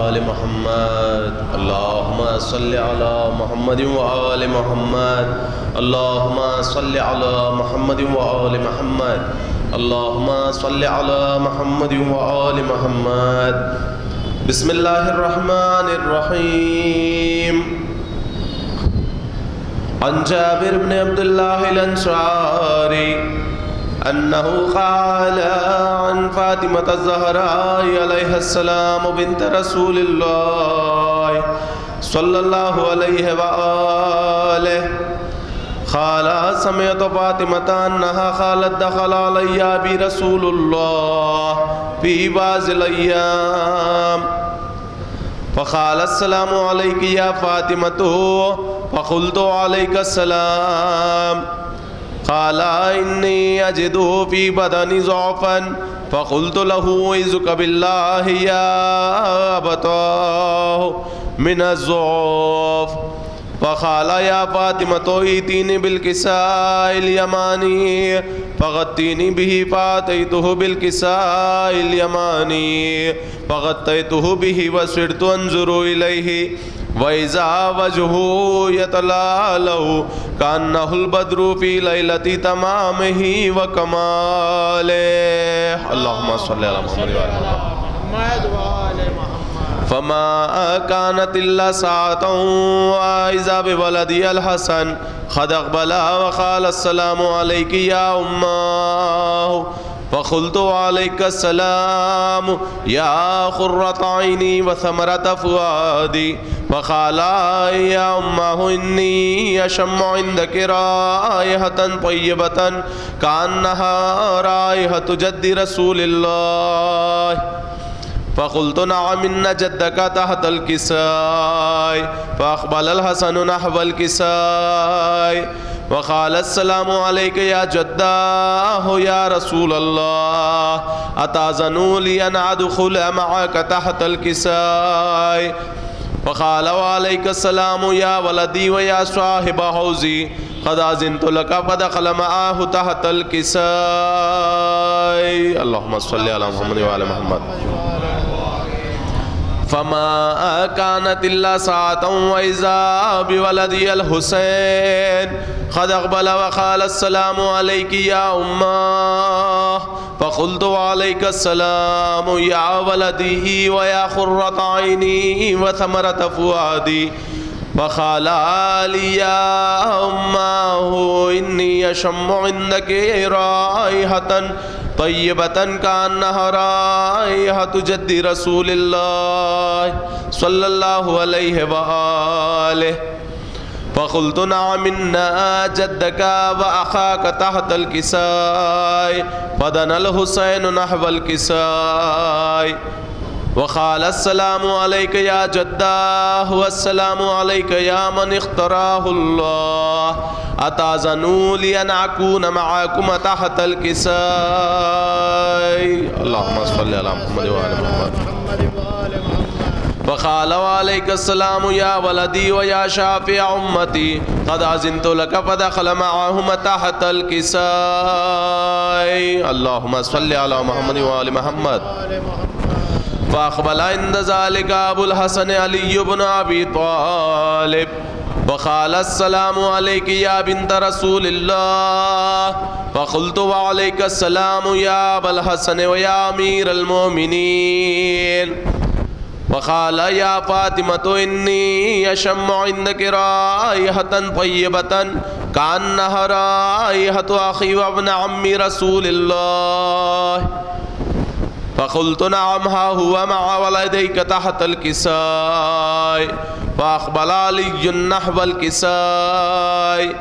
آل محمد اللہم صلی علی محمد وآل محمد اللہم صلی علی محمد وآل محمد اللہم صلی علی محمد وآل محمد بسم اللہ الرحمن الرحیم عن جابر بن عبداللہ الانصاری انہو قال عن فاطمة الزہراء علیہ السلام بنت رسول اللہ صلی اللہ علیہ وآلہ قال سمعت فاطمة انہا قالت دخل علی ابی رسول اللہ فی بعض الایام فقال السلام علیک یا فاطمة فقلت علیک السلام قال انی اجد فی بدنی ضعفا فقلت له اعوذک باللہ یا ابتاه من الضعف فقال یا فاطمة ائتینی بالکساء الیمانی فغطینی به فاتیته بالکساء الیمانی فغطیته به وصرت انظر الیہ وَإِذَا وَجْهُ يَتَلَالَوْ كَأَنَّهُ الْبَدْرُ فِي لَيْلَةِ تَمَامِهِ وَكَمَالِهِ اللهم صل على محمد وعلى محمد فما كانت إلا ساعة وإذا بولدي الحسن قد أقبل وقال السلام عليك يا أماه فقلت عليك السلام يا قرة عيني وثمرة فؤادي فقال يا أمه إني أشم عندك رائحة طيبة كأنها رائحة جد رسول الله فقلت نعم إن جدك تحت الكساء فأقبل الحسن نحو الكساء وقال السلام عليك يا جداه يا رسول الله أتأذن لي أن أدخل معك تحت الكساء وقال وعليك السلام يا ولدي ويا صاحب حوزي قد أذنت لك فدخل معه تحت الكساء اللهم صل على محمد وعلى محمد فما كانت إلا ساعة وإذا بولدي الحسين قد أقبل وقال السلام عليك يا أماه فقلت وعليك السلام يا ولدي ويا قرة عيني وثمرة فؤادي فقال لي يا أماه إني أشم عندك رائحة طيبة كأنها رائحة جد رسول الله صلى الله عليه وآله فقلت نعم إن جدك وأخاك تحت الكساء فدنا الحسين نحو الكساء وقال السلام عليك يا جداه والسلام عليك يا من اختراه الله أتأذنوا لي أن أكون معكم تحت الكساء اللهم صل على محمد وعلى محمد وقال وعليك السلام يا ولدي ويا شافع أمتي قد أذنت لك فدخل معهم تحت الكساء اللهم صل على محمد وعلى محمد فأقبل عند ذلك أبو الحسن علي بن أبي طالب وقال السلام عليك يا بنت رسول الله فقلت وعليك السلام يا أبا الحسن ويا أمير المؤمنين وقال يا فاطمة إني أشم عندك رائحة طيبة كأنها رائحة أخي وابن عم رسول الله فقلت نعم ها هو مع ولديك تحت الكساء فأقبل علي نحو الكساء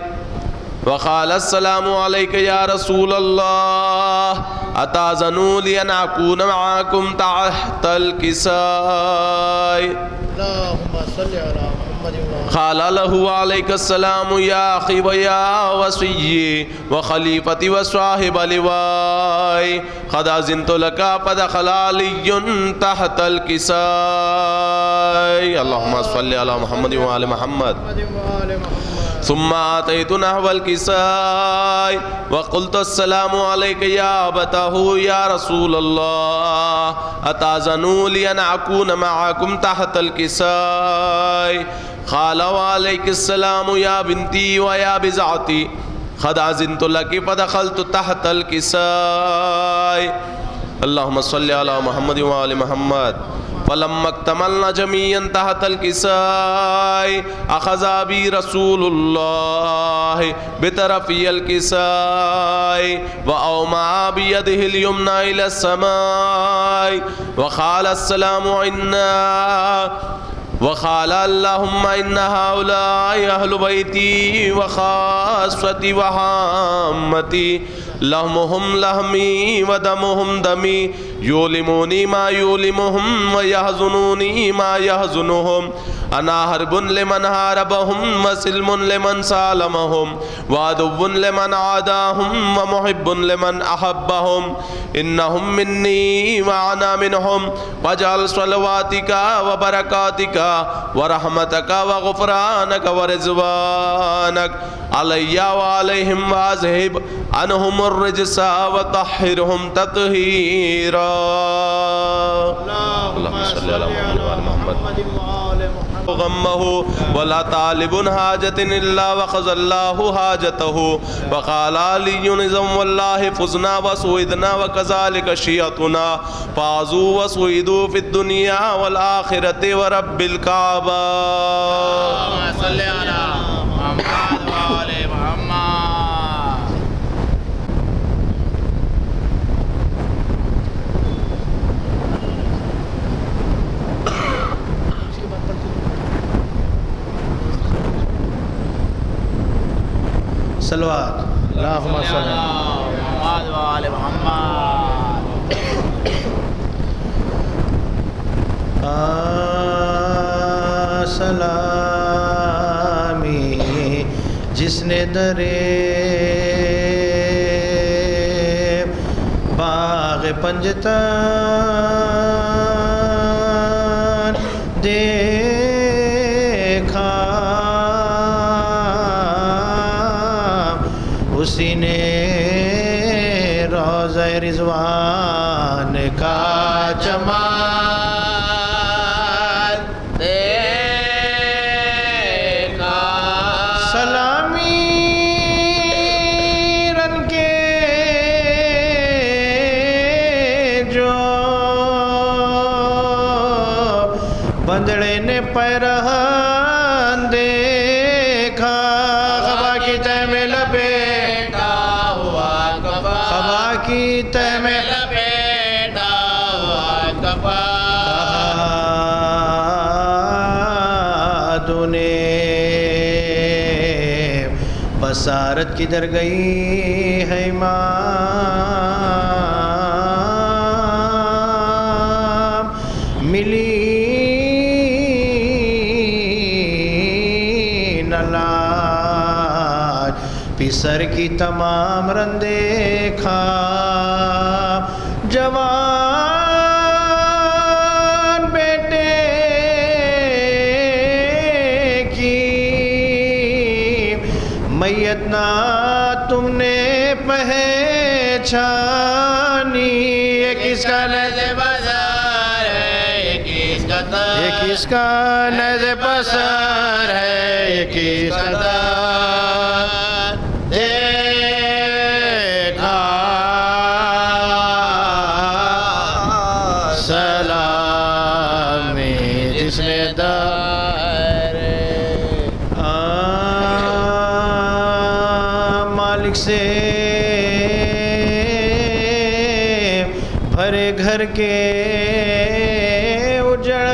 وقال السلام عليك يا رسول الله أتأذنوا لي أن أكون معكم تحت الكساء اللهم صل على محمد قال له عليك السلام يا أخي ويا وصي وخليفتي وصاحب لواي قد أذنت لك فدخل علي تحت الكساء اللهم صل على محمد وعلى محمد ثم آتيت نحو الكساء وقلت السلام عليك يا أبتاه يا رسول الله أتأذنوا لي أن أكون معكم تحت الكساء قال وعليك السلام يا بنتي ويا بزعتي قد أذنت لك فدخلت تحت الكساء اللهم صل على محمد وآل محمد فلما اكتملنا جميعا تحت الكساء أخذ بي رسول الله بطرفي الكساء وأومع بيده اليمنى إلى السماء وقال السلام عنا وقال اللهم إن هؤلاء أهل بيتي وخاصتي وحامتي لحمهم لحمي ودمهم دمي يؤلموني ما يؤلمهم ويحزنوني ما يحزنهم أنا حرب لمن حاربهم وسلم لمن سالمهم وعدو لمن عاداهم ومحب لمن أحبهم إنهم مني وأنا منهم واجعل صلواتك وبركاتك ورحمتك وغفرانك ورضوانك علي وعليهم واذهب عنهم الرجس وطهرهم تطهيرا اللهم صل على محمد وعلى محمد غمه ولا طالب حاجة إلا وقضى الله حاجته وقال علي نظم والله فزنا وسويدنا وكذلك شيعتنا فازوا وسويدوا في الدنيا والآخرة ورب الكعبة اللهم صل على محمد وآل محمد صلوات اللهم صل على محمد وآل محمد سلامی جس نے درے باغ پنجتن دیکھا اسی نے روضہ رضوان کا جمال دیکھا سلامی رن کے جو بندڑے نے پیرہن دیکھا خبا کی تہ میں لپیٹا ہوا کفا خبا کی تہ میں لپیٹا ہوا کفا نے بصارت کدھر گئی ہے امام ملی نہ لاج پسر کی تمام رندے کھا جوان بیٹے میت نہ تم نے پہچانی یہ کس کا نیز بازار ہے یہ کس کا نیز بازار ہے یہ کس کا دیکھا سلامی جس نے سے بھرے گھر کے اجڑ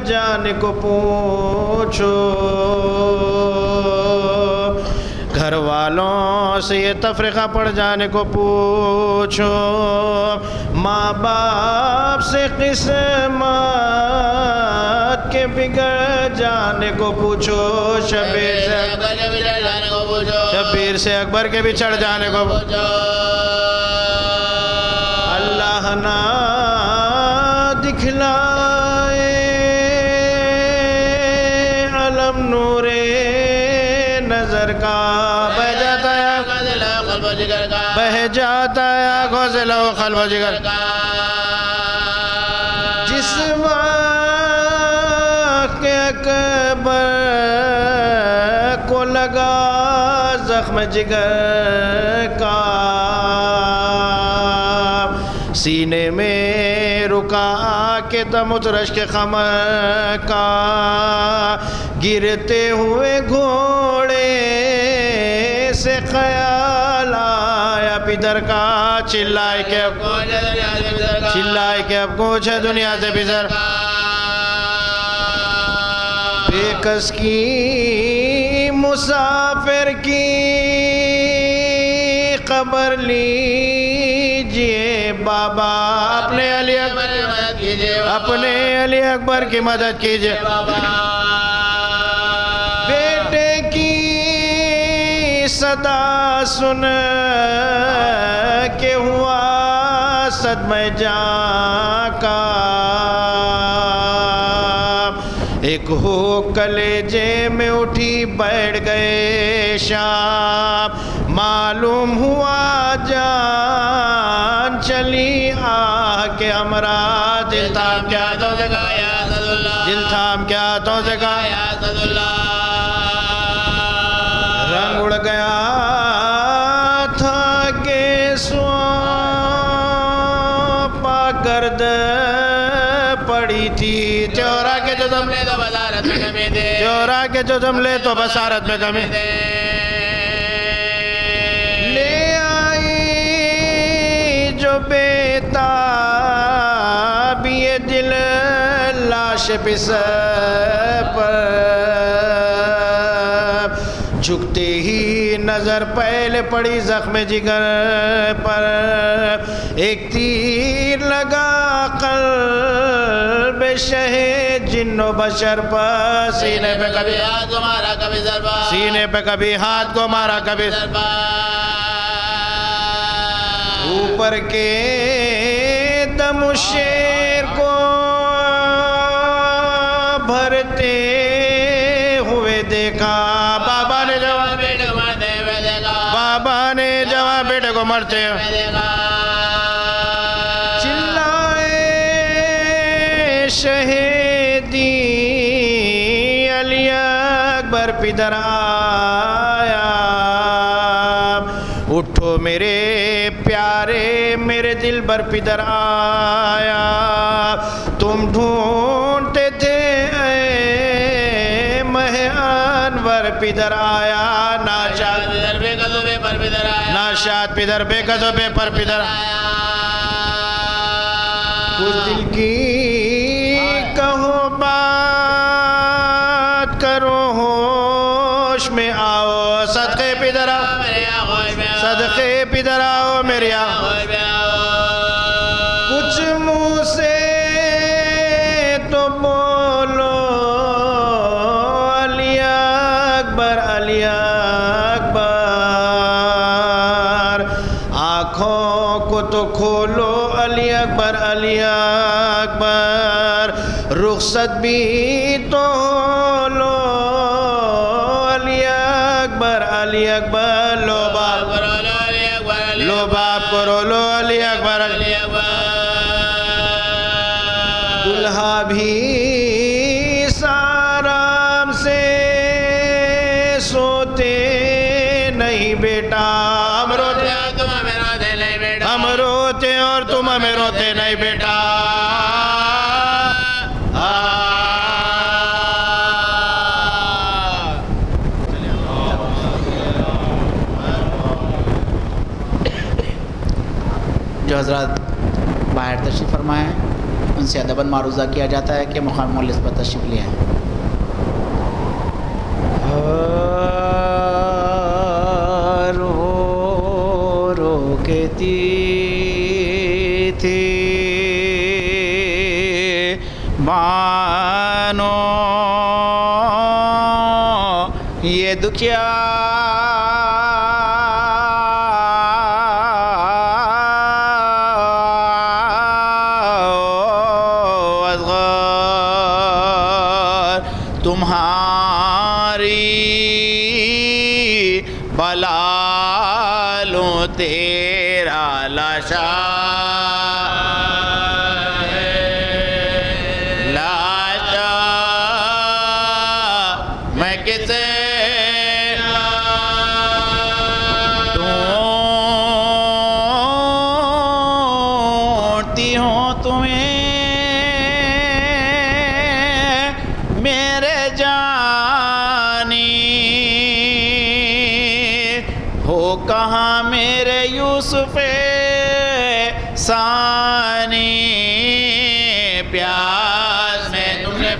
جانے کو پوچھو گھر والوں سے یہ تفرقہ پڑ جانے کو پوچھو ماں باپ سے قسمت کے بگڑ جانے کو پوچھو شبیر سے اکبر کے بھی چڑھ جانے کو پوچھو اللہ نہ دکھلائے علم نور نظر جاتا ہے آنکھوں سے لو قلب و جگر جس وقت اکبر کو لگا زخم جگر کا سینے میں رکا کے دم اترش کے خمر کا گرتے ہوئے گھوڑے سے خیال آیا پدر کا چلائے کہ اب کچھ ہے دنیا سے پدر بے کس کی مسافر کی خبر لیجئے بابا اپنے علی اکبر کی مدد کیجئے بیٹے کی صدا سن کے ہوا صدمہ جاں کا ایک ہو کلیجے میں اٹھی بیٹھ گئے شام معلوم ہوا جان چلی کے ہمراہ دل تھام کیا تو سکایا دل تھام کیا تو سکایا رنگ اڑ گیا تھا کہ سوپا گرد پڑی تھی چورا کے جو دم لے تو بصارت میں کمی دے چورا کے جو دم لے تو بصارت میں کمی دے لے آئی جو بیتاب یہ دل لاش پس پر جھکتے ہی نظر پہلے پڑی زخم جگر پر ایک تیر لگا قلب شہ جن و بشر پر سینے پہ کبھی ہاتھ کو مارا کبھی ضربہ سینے پہ کبھی ہاتھ کو مارا کبھی ضربہ اوپر کے دم شیر کو بھرتے ہوئے دیکھا بابا نے جواب بیٹے کو مرتے ہوئے دیکھا بابا نے جواب بیٹے کو مرتے ہوئے دیکھا چلائے شہیدی علی اکبر پدر آیا اٹھو میرے پیارے میرے دل بر پدر آیا تم ڈھونڈتے تھے اے مہ انور پدر آیا ناشاد پدر بے قصبے پر پدر آیا ناشاد پدر بے قصبے پر پدر آیا کچھ دل کی کہو بات کرو ہوش میں آؤ صدقے پدر آؤ صدقے پدر آؤ میرے آؤ کچھ منہ سے تو بولو علی اکبر علی اکبر آنکھوں کو تو کھولو علی اکبر علی اکبر رخصت بھی تو لو علی اکبر علی اکبر لو باپ کرو لو علی اکبر لو باپ کرو لو علی اکبر علی اکبر دلہا بھی سارام سے سوتے نہیں بیٹا ہم روتے تم ہمیں روتے نہیں بیٹا ہم روتے اور تم ہمیں روتے نہیں بیٹا جو حضرات باہر تشریف فرمائے ہیں ان سے ادباً معروضہ کیا جاتا ہے کہ مقام مجلس پر تشریف لے آئیں. رو رو کہتی تھی مانو یہ دکھیا تمہاری بلا لو تیرا رسانی پیاس میں تم نے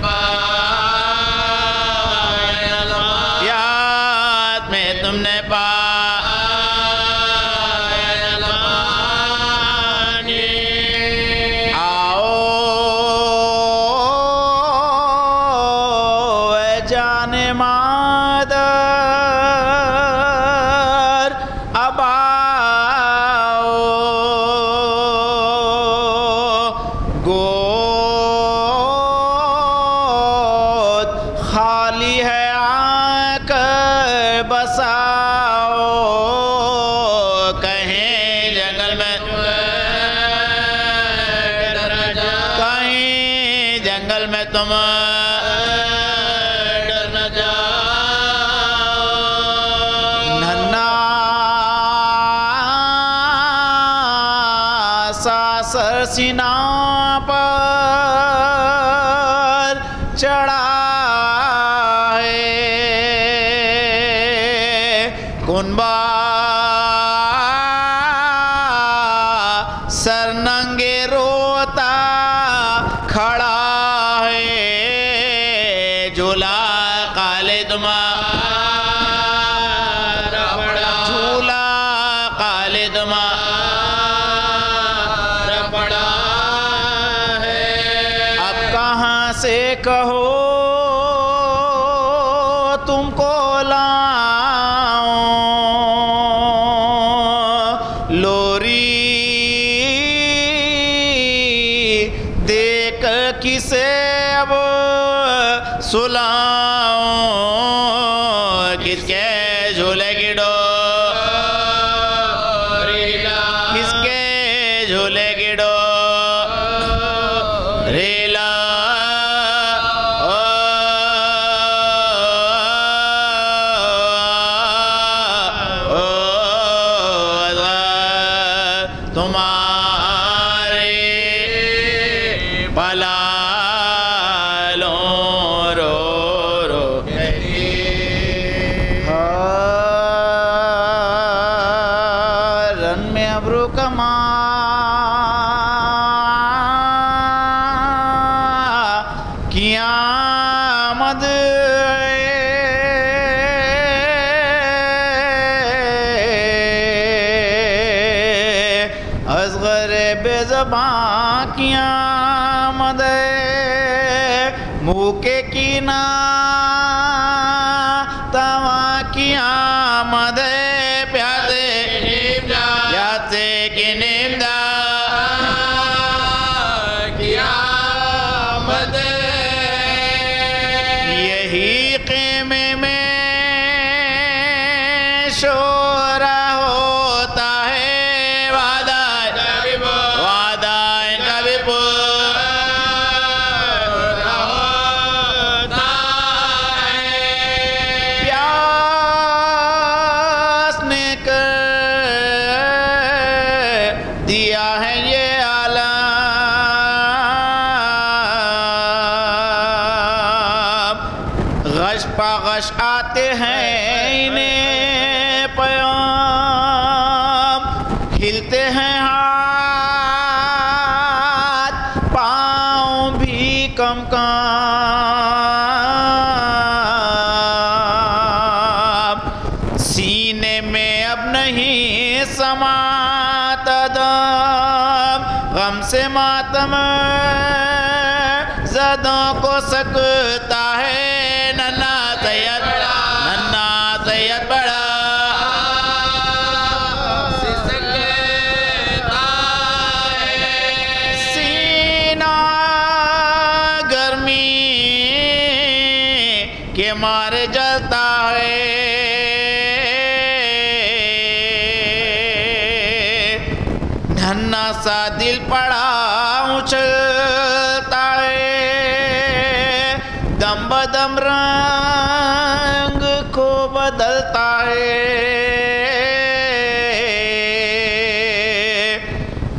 پیاس میں تم نے سینا پر چڑھا ہے کنبا سرننگے روتا کھڑا ہے جھولا کالے تمہارا جھولا کالے تمہارا سے کہو تم کو لاؤں لوری دیکھ کسے اب سلاؤں کس کے جھولے کی ڈوری کس کے جھولے کی ڈوری قیامت اصغر بے زبان قیامت منہ کے کینا تواں قیامت پیاسے پیاسے کی نیمدہ غش آتے ہیں انہیں پیام ہلتے ہیں ہاتھ پاؤں بھی کم کام سینے میں اب نہیں سماتا دم غم سے ماتم زدوں کو سکتا ہے ننا سید بڑا سینہ گرمی کے مارے جلتا ہے ننا سا دل پڑا اچھلتا ہے دم بدم رنگ کو بدلتا ہے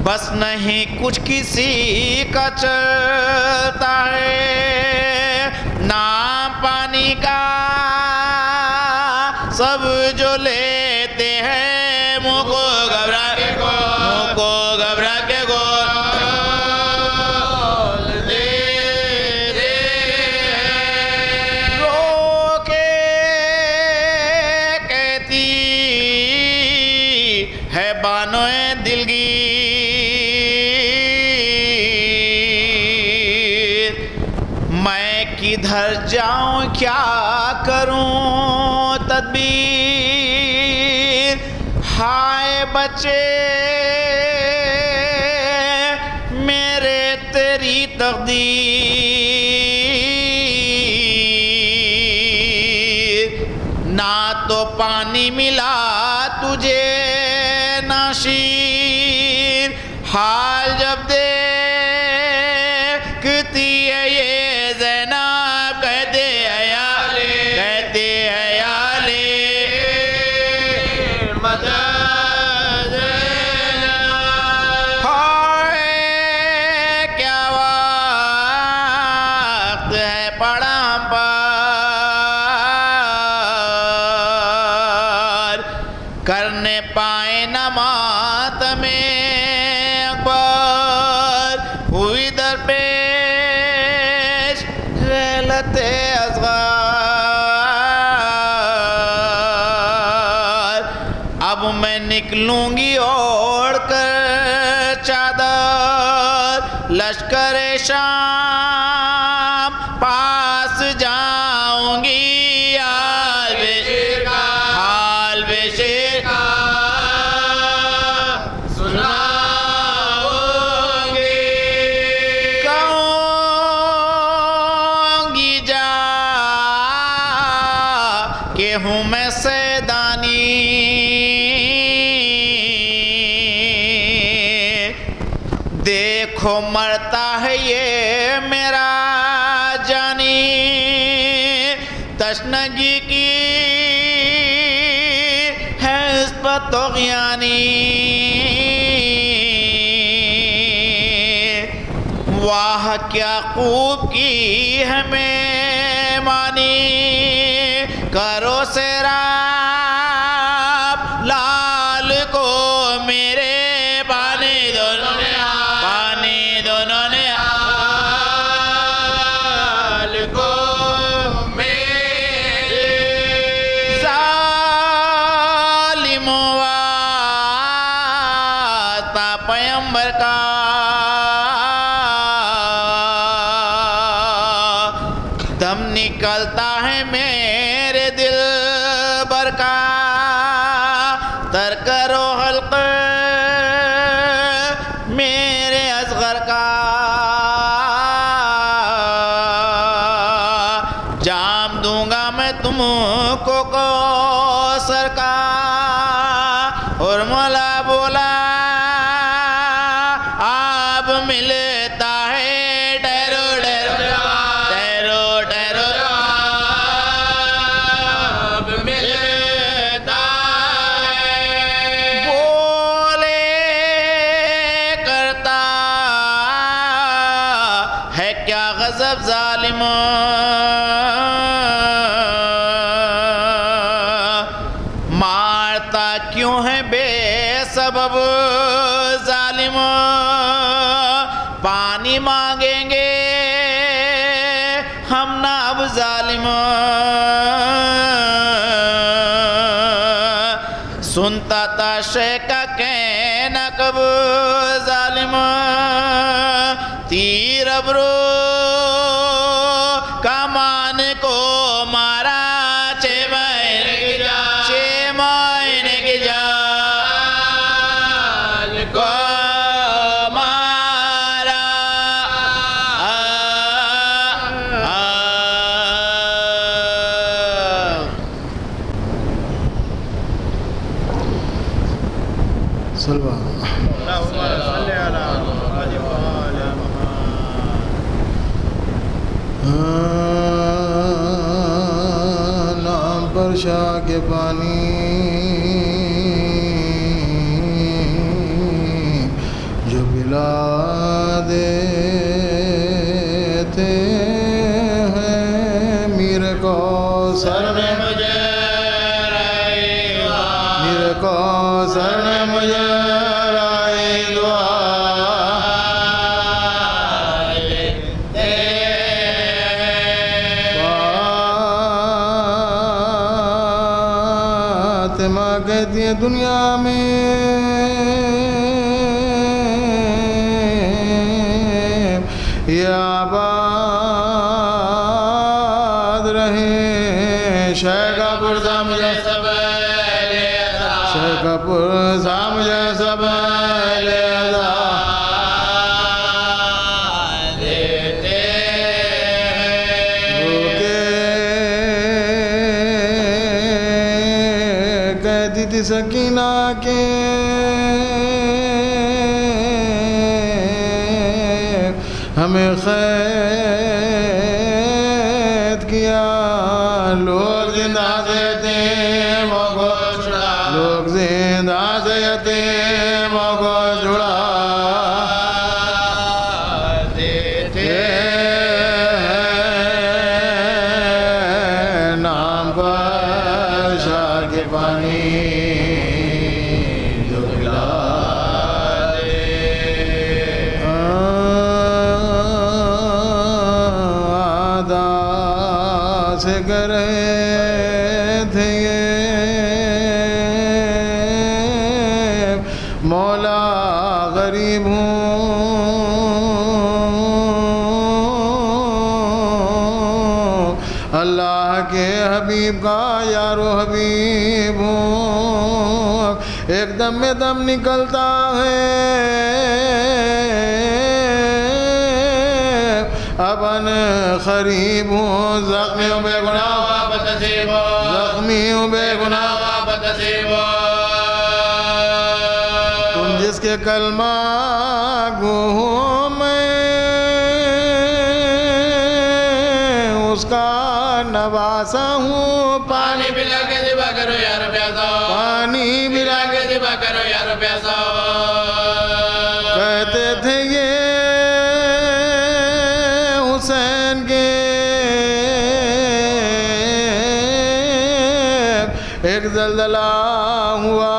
بس نہیں کچھ کسی کا چلتا ہے نام پانی کا سب جو لیتے ہیں منہ کو گھبرا کے گو میں کدھر جاؤں کیا کروں تدبیر، ہائے بچے میرے تیری تقدیر، نہ تو پانی ملا تجھے نہ شیر، حال جب دیکھتی ہے یہ زینب کہتے ہیں یا علی، کہتے ہیں یا علی مدد زینب، ہائے کیا وقت ہے پڑا پر، کرنے پائے نہ ماتم اکبر، ہوئی درپیش ذلت اصغر، اب میں نکلوں گی اوڑھ کر چادر، لشکر شام پاس جاؤں گی، حال بے شیر کا، حال بے شیر کا سناؤں گی، کہوں گی جا کہ ہوں میں سیدانی، دیکھو مرتا ہے یہ میرا جانی، تشنگی کی ہے اس پر طغیانی، واہ کیا خوب کی ہے مہمانی، کرو سیراب لال کو میرے، پانی دونوں نے پانی دونوں نے حال کو میرے، ظالم واسطہ پیمبر کا، دم نکلتا ہے میرے دل بر کا، تر کرو حلق میرے اصغر کا، جام دوں گا میں تم کو کوثر کا، اور مولا بولا آپ ملتا ہے ڈیرو ڈیرو ڈیرو ڈیرو، آپ ملتا ہے، بولے کرتا ہے کیا غضب ظالم، مارتا کیوں ہے بے سبب ظالم، پانی مانگیں گے ہم نہ اب ظالم، سنتا تھا شیخ کا کہنا کب ظالم، تیر ابرو کمان کو مارا، چھ مہینے کی جان کو مارا، صلوات اللہم صلی علی محمد وآل محمد، نام پر شاہ کے پانی جو پلا دیتے ہیں میر کو سر نے مجھے، میر کو سر نے مجھے کہتی ہے دنیا میں یا با سکینہ کے ہمیں قید کیا لوگ زندہ سے یتیموں کو چھڑا لوگ زندہ سے یتیموں کو چھڑا دیتے ہیں نام پر شاہ کے پانی جو پلا سے کرے تھے یہ مولا غریب ہوں اللہ کے حبیب کا یارو حبیب ہوں ایک دم میں دم نکلتا ہے ابن خریب ہوں زخمی ہوں بے گناہ زخمی ہوں بے گناہ تم جس کے کلمہ گو ہوں میں اس کا نواسا ہوں پانی پلا کے ذبح کرو یا رب پیاسا پانی پلا کے ذبح کرو یا رب پیاسا کہتے تھے یہ حسین کے ایک زلزلہ ہوا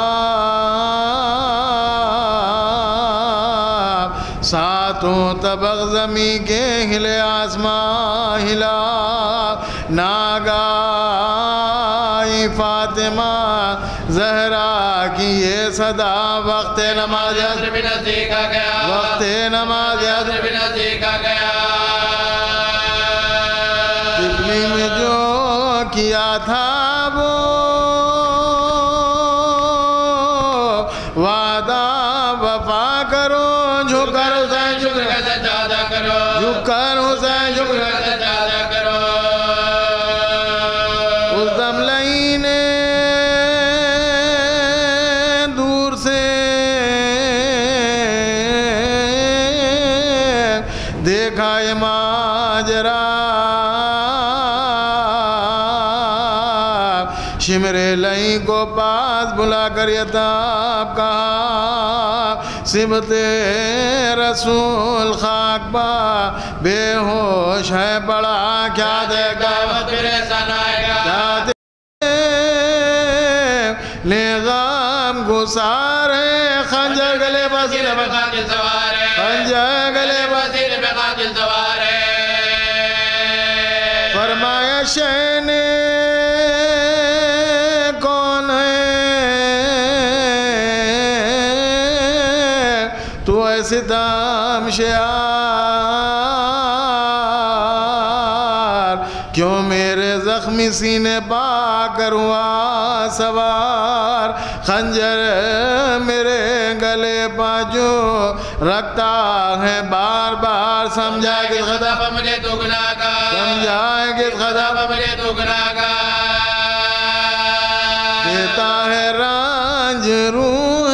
ساتوں طبق زمین کے ہلے آسمان ہلا ناگاہی فاطمہ زہرا کی یہ صدا وقت نماز عصر بھی نزدیک آ گیا وقت نماز عصر بھی نزدیک آ گیا طفلی میں جو کیا تھا وہ وعدہ وفا کرو جھک کر حسین شکر کا سجادہ کرو جھک کر حسین شکر شکر کا سجادہ کرو اس دم لئی نے دور سے دیکھا یہ ماجرا شمر لئی کو پاس بلا کر یہ تاب کہا سمت رسول خاک با بے ہوش ہے بڑا کیا دے گا قیامت پھر احسان آئے گا کیا دے لے غام گسار ہے خنجر گلے وزیر بسیر پہ قاتل سوار ہے خنجر گلے وزیر پہ قاتل سوار ہے فرمایا شین کون ہے تو ایسی دام شیار کیوں میرے زخمی سینے پا کر ہوا سوار خنجر میرے گلے پا جو رکھتا ہے بار بار سمجھائے گی خدا خدا مجھے تو گناہ کا سمجھائے گی خدا مجھے تو گناہ کا دیتا ہے رانج روح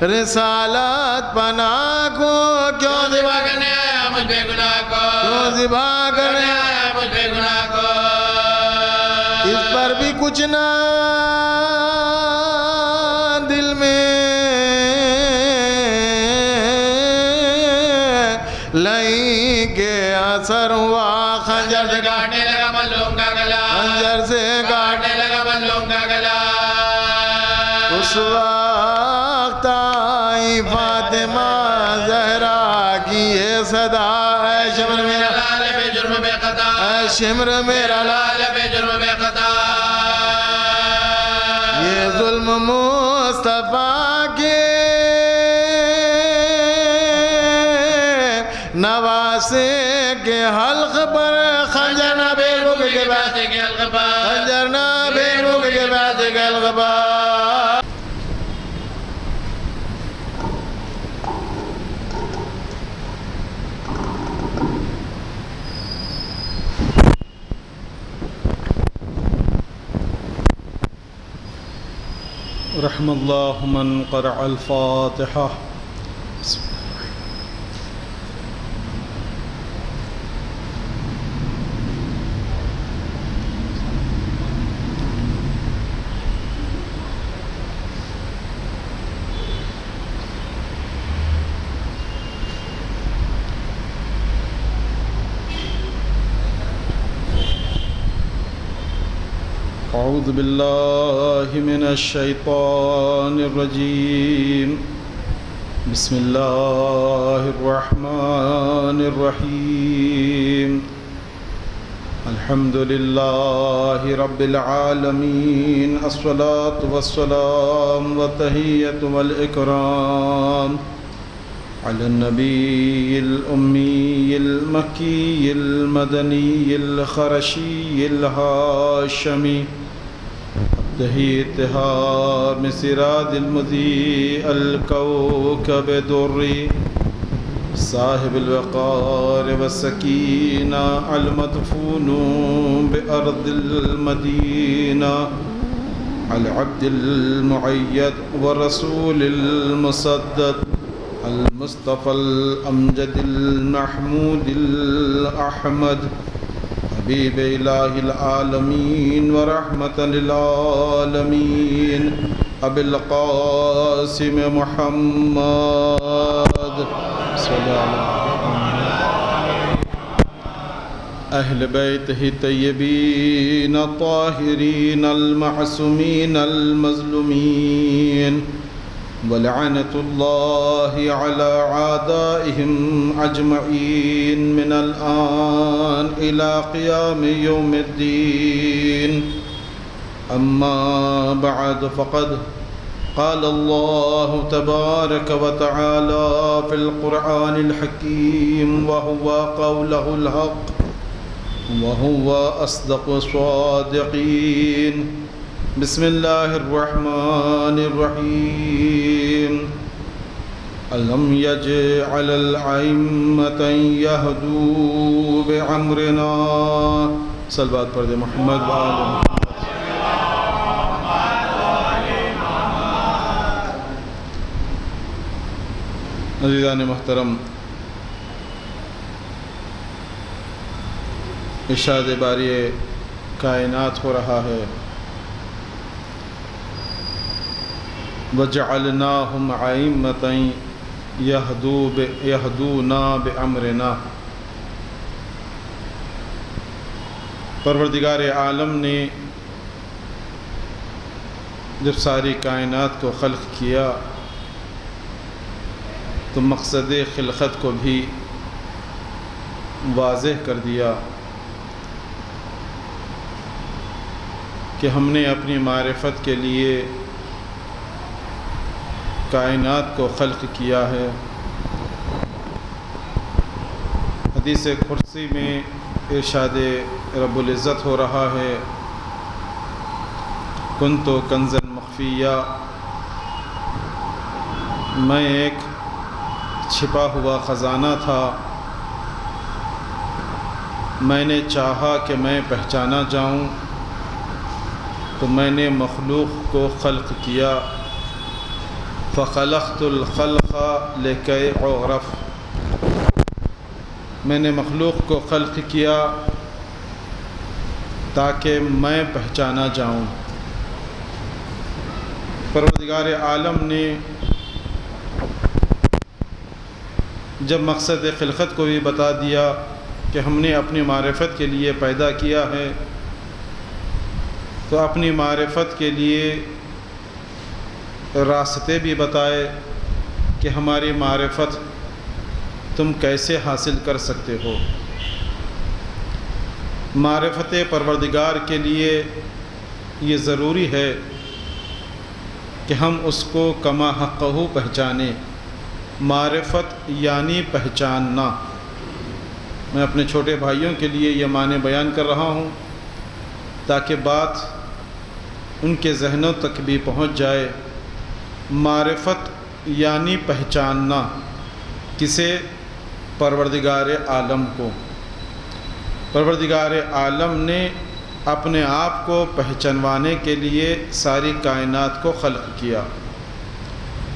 رسالت پناہ کو کیوں ذبح کرنے آیا مجھ پہ گناہ کو کیوں ذبح کرنے آیا مجھ پہ گناہ کو اس پر بھی کچھ نہ دل میں لئی کے اثر ہوا خنجر سے کاٹنے لگا مظلوم کا گلا خنجر سے کاٹنے لگا مظلوم کا گلا اس وقت آئی فاطمہ زہرا کی یہ صدا اے شمر میرا لال بے جرم بے خطا اے شمر میرا لال بے جرم بے خطا یہ ظلم مصطفیٰ کے نواسے کے حلق پر خنجر نہ بے رک کے بعد خنجر نہ بے رک کے بعد کے حلق پر رحم الله من قرأ الفاتحة. أعوذ بالله من الشيطان الرجيم. بسم الله الرحمن الرحيم. الحمد لله رب العالمين. الصلاة والسلام والتحية والإكرام على النبي الأمي المكي المدني الخرشي الهاشمي تهيتها مسراد المذيء الكوكب الدري صاحب الوقار والسكينة المدفون بأرض المدينة العبد المعيد والرسول المصدد المصطفى الأمجد المحمود الأحمد حبيب إله العالمين ورحمة للعالمين أبي القاسم محمد صلى الله عليه أهل بيته الطيبين الطاهرين المعصومين المظلومين ولعنة الله على أعدائهم أجمعين من الآن إلى قيام يوم الدين. أما بعد فقد قال الله تبارك وتعالى في القرآن الحكيم وهو قوله الحق وهو أصدق الصادقين. بسم الله الرحمن الرحيم. ألم يجعل الأئمة يهدوا بأمرنا. صلوات پر دے محمد وآلہ. عزیزان محترم، ارشاد باری کائنات ہو رہا ہے. وَجَعَلْنَاهُمْ أَئِمَّةً يَهْدُونَ بِأَمْرِنَا. پروردگار عالم نے جب ساری کائنات کو خلق کیا تو مقصد خلقت کو بھی واضح کر دیا کہ ہم نے اپنی معرفت کے لیے کائنات کو خلق کیا ہے. حدیث قدسی میں ارشاد رب العزت ہو رہا ہے کنت کنزا مخفیہ، میں ایک چھپا ہوا خزانہ تھا، میں نے چاہا کہ میں پہچانا جاؤں تو میں نے مخلوق کو خلق کیا. فخلقت الخلق لکی اعرف. میں نے مخلوق کو خلق کیا تاکہ میں پہچانا جاؤں. پروردگار عالم نے جب مقصد خلقت کو بھی بتا دیا کہ ہم نے اپنی معرفت کے لیے پیدا کیا ہے تو اپنی معرفت کے لیے راستے بھی بتائے کہ ہماری معرفت تم کیسے حاصل کر سکتے ہو. معرفت پروردگار کے لیے یہ ضروری ہے کہ ہم اس کو کما حقہ پہچانیں. معرفت یعنی پہچاننا. میں اپنے چھوٹے بھائیوں کے لیے یہ معنی بیان کر رہا ہوں تاکہ بات ان کے ذہنوں تک بھی پہنچ جائے. معرفت یعنی پہچاننا. کسے؟ پروردگار عالم کو. پروردگار عالم نے اپنے آپ کو پہچانوانے کے لیے ساری کائنات کو خلق کیا،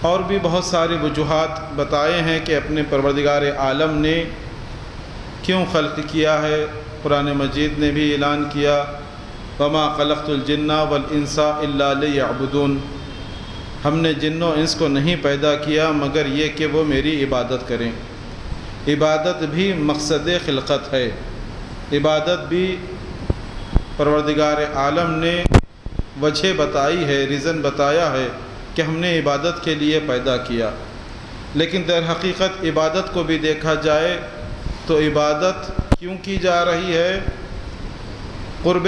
اور بھی بہت ساری وجوہات بتائے ہیں کہ اپنے پروردگار عالم نے کیوں خلق کیا ہے۔ قرآن مجید نے بھی اعلان کیا، وما خلقت الجن والانس الا لیعبدون، ہم نے جن و انس کو نہیں پیدا کیا مگر یہ کہ وہ میری عبادت کریں۔ عبادت بھی مقصد خلقت ہے، عبادت بھی پروردگار عالم نے وجہ بتائی ہے، ریزن بتایا ہے کہ ہم نے عبادت کے لیے پیدا کیا۔ لیکن در حقیقت عبادت کو بھی دیکھا جائے تو عبادت کیوں کی جا رہی ہے؟ قرب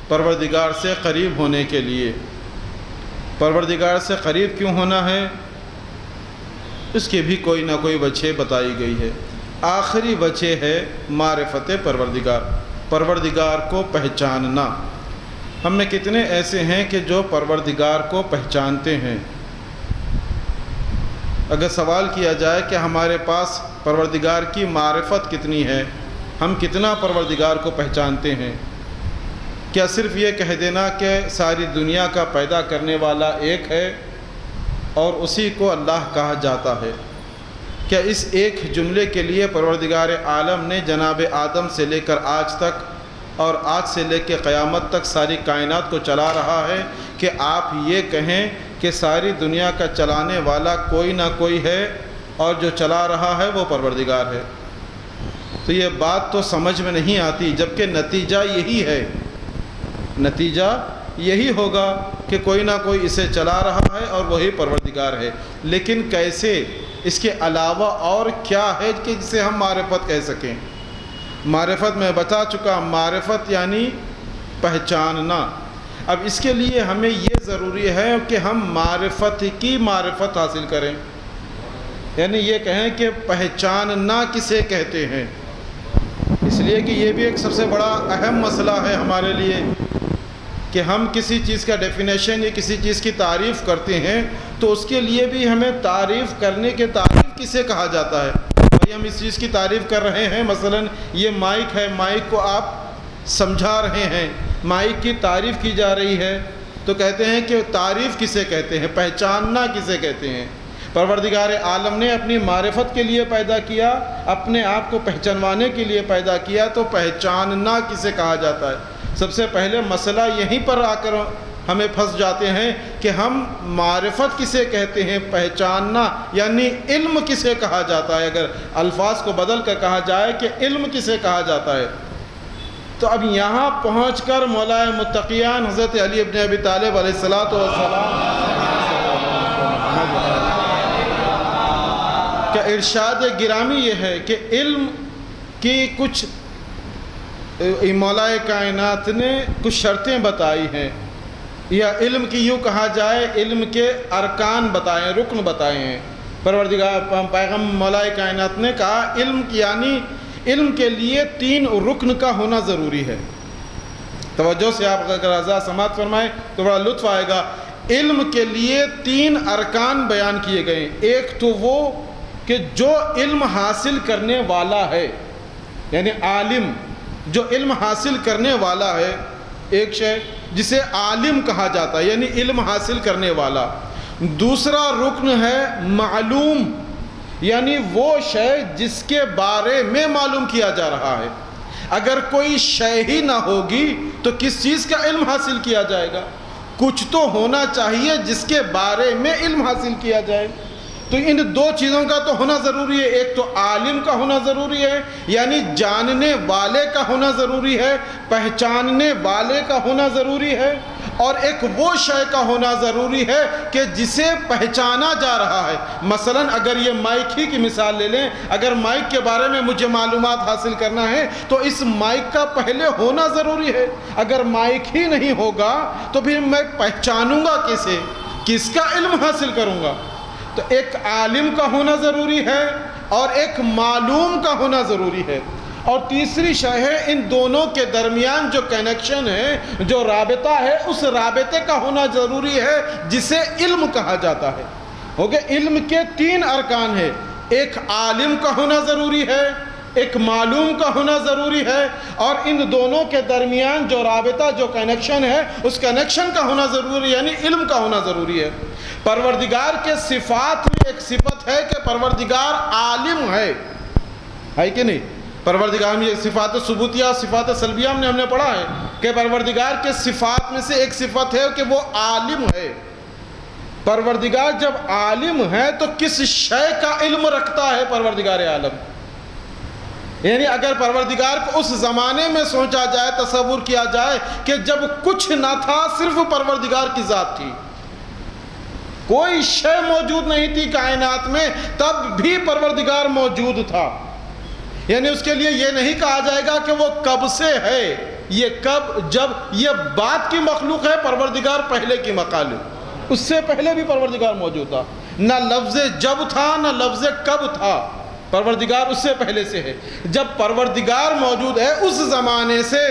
پروردگار سے قریب ہونے کے لیے۔ پروردگار سے قریب کیوں ہونا ہے؟ اس کی بھی کوئی نہ کوئی وجہ بتائی گئی ہے۔ آخری وجہ ہے معرفت پروردگار کو پہچاننا۔ ہم میں کتنے ایسے ہیں کہ جو پروردگار کو پہچانتے ہیں؟ اگر سوال کیا جائے کہ ہمارے پاس پروردگار کی معرفت کتنی ہے، ہم کتنا پروردگار کو پہچانتے ہیں؟ کیا صرف یہ کہہ دینا کہ ساری دنیا کا پیدا کرنے والا ایک ہے اور اسی کو اللہ کہا جاتا ہے؟ کیا اس ایک جملے کے لیے پروردگار عالم نے جناب آدم سے لے کر آج تک اور آج سے لے کے قیامت تک ساری کائنات کو چلا رہا ہے کہ آپ یہ کہیں کہ ساری دنیا کا چلانے والا کوئی نہ کوئی ہے اور جو چلا رہا ہے وہ پروردگار ہے؟ تو یہ بات تو سمجھ میں نہیں آتی، جبکہ نتیجہ یہی ہے، نتیجہ یہی ہوگا کہ کوئی نہ کوئی اسے چلا رہا ہے اور وہی پروردگار ہے۔ لیکن کیسے؟ اس کے علاوہ اور کیا ہے کہ جسے ہم معرفت کہہ سکیں؟ معرفت میں بتا چکا، معرفت یعنی پہچاننا۔ اب اس کے لیے ہمیں یہ ضروری ہے کہ ہم معرفت کی معرفت حاصل کریں، یعنی یہ کہیں کہ پہچاننا کسے کہتے ہیں۔ اس لیے کہ یہ بھی ایک سب سے بڑا اہم مسئلہ ہے ہمارے لیے کہ ہم کسی چیز کا ڈیفینیشن یا کسی چیز کی تعریف کرتے ہیں تو اس کے لیے بھی ہمیں تعریف کرنے کے تعریف کسے کہا جاتا ہے۔ بھائی ہم اس چیز کی تعریف کر رہے ہیں، مثلا یہ مائک ہے، مائک کو آپ سمجھا رہے ہیں، مائک کی تعریف کی جا رہی ہے، تو کہتے ہیں کہ تعریف کسے کہتے ہیں، پہچاننا کسے کہتے ہیں؟ پروردگار عالم نے اپنی معرفت کے لیے پیدا کیا، اپنے آپ کو پہچانوانے کے لیے پیدا کیا، تو پہچاننا کسے کہا جاتا ہے؟ سب سے پہلے مسئلہ یہیں پر آ کر ہمیں پھنس جاتے ہیں کہ ہم معرفت کسے کہتے ہیں، پہچاننا یعنی علم کسے کہا جاتا ہے۔ اگر الفاظ کو بدل کر کہا جائے کہ علم کسے کہا جاتا ہے، تو اب یہاں پہنچ کر مولا متقیان حضرت علی ابن ابی طالب علیہ السلام کا ارشاد گرامی یہ ہے کہ علم کی کچھ مولا کائنات نے کچھ شرطیں بتائی ہیں، یا علم کی یوں کہا جائے علم کے ارکان بتائے، رکن بتائے ہیں۔ پروردگار پیغمبر مولا کائنات نے کہا علم یعنی علم کے لیے 3 رکن کا ہونا ضروری ہے۔ توجہ سے آپ اگر آزاد سماعت فرمائیں تو بڑا لطف آئے گا۔ علم کے لیے 3 ارکان بیان کیے گئے۔ ایک تو وہ کہ جو علم حاصل کرنے والا ہے، یعنی عالم جو علم حاصل کرنے والا ہے، ایک شے جسے عالم کہا جاتا ہے، یعنی علم حاصل کرنے والا۔ دوسرا رکن ہے معلوم، یعنی وہ شے جس کے بارے میں معلوم کیا جا رہا ہے۔ اگر کوئی شے ہی نہ ہوگی تو کس چیز کا علم حاصل کیا جائے گا؟ کچھ تو ہونا چاہیے جس کے بارے میں علم حاصل کیا جائے۔ تو ان 2 چیزوں کا تو ہونا ضروری ہے، ایک تو عالم کا ہونا ضروری ہے، یعنی جاننے والے کا ہونا ضروری ہے، پہچاننے والے کا ہونا ضروری ہے، اور ایک وہ شے کا ہونا ضروری ہے کہ جسے پہچانا جا رہا ہے۔ مثلا اگر یہ مائک ہی کی مثال لے لیں، اگر مائک کے بارے میں مجھے معلومات حاصل کرنا ہے تو اس مائک کا پہلے ہونا ضروری ہے۔ اگر مائک ہی نہیں ہوگا تو پھر میں پہچانوں گا کسے، کس کا علم حاصل کروں گا؟ تو ایک عالم کا ہونا ضروری ہے اور ایک معلوم کا ہونا ضروری ہے۔ اور تیسری شے ہے ان دونوں کے درمیان جو کنیکشن ہے، جو رابطہ ہے، اس رابطے کا ہونا ضروری ہے جسے علم کہا جاتا ہے۔ ہو گئے علم کے 3 ارکان ہیں، ایک عالم کا ہونا ضروری ہے، ایک معلوم کا ہونا ضروری ہے، اور ان دونوں کے درمیان جو رابطہ، جو کنیکشن ہے، اس کنیکشن کا ہونا ضروری ہے، یعنی علم کا ہونا ضروری ہے۔ پروردگار کے صفات میں ایک صفت ہے کہ پروردگار عالم ہے کہ نہیں؟ پروردگار میں صفات ثبوتیہ اور صفات سلبیہ میں ہم نے پڑھا ہے کہ پروردگار کے صفات میں سے ایک صفت ہے کہ وہ عالم ہے۔ پروردگار جب عالم ہے تو کس شے کا علم رکھتا ہے پروردگار عالم؟ یعنی اگر پروردگار کو اس زمانے میں سوچا جائے، تصور کیا جائے کہ جب کچھ نہ تھا، صرف پروردگار کی ذات تھی، کوئی شے موجود نہیں تھی کائنات میں، تب بھی پروردگار موجود تھا، یعنی اس کے لیے یہ نہیں کہا جائے گا کہ وہ کب سے ہے، یہ کب، جب، یہ بعد کی مخلوق ہے، پروردگار پہلے کی مخلوق، اس سے پہلے بھی پروردگار موجود تھا، نہ لفظ جب تھا نہ لفظ کب تھا، پروردگار اس سے پہلے سے ہے۔ جب پروردگار موجود ہے اس زمانے سے،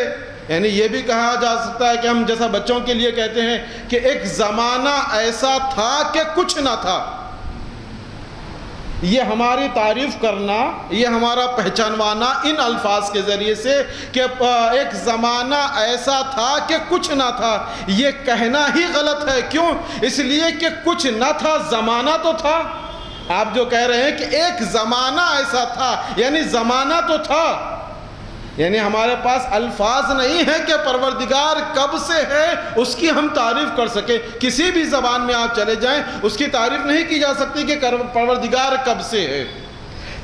یعنی یہ بھی کہا جا سکتا ہے کہ ہم جیسا بچوں کے لیے کہتے ہیں کہ ایک زمانہ ایسا تھا کہ کچھ نہ تھا، یہ ہماری تعریف کرنا، یہ ہمارا پہچانوانا ان الفاظ کے ذریعے سے کہ ایک زمانہ ایسا تھا کہ کچھ نہ تھا، یہ کہنا ہی غلط ہے۔ کیوں؟ اس لیے کہ کچھ نہ تھا، زمانہ تو تھا۔ آپ جو کہہ رہے ہیں کہ ایک زمانہ ایسا تھا، یعنی زمانہ تو تھا، یعنی ہمارے پاس الفاظ نہیں ہے کہ پروردگار کب سے ہے اس کی ہم تعریف کر سکیں۔ کسی بھی زبان میں آپ چلے جائیں، اس کی تعریف نہیں کی جا سکتی کہ پروردگار کب سے ہے۔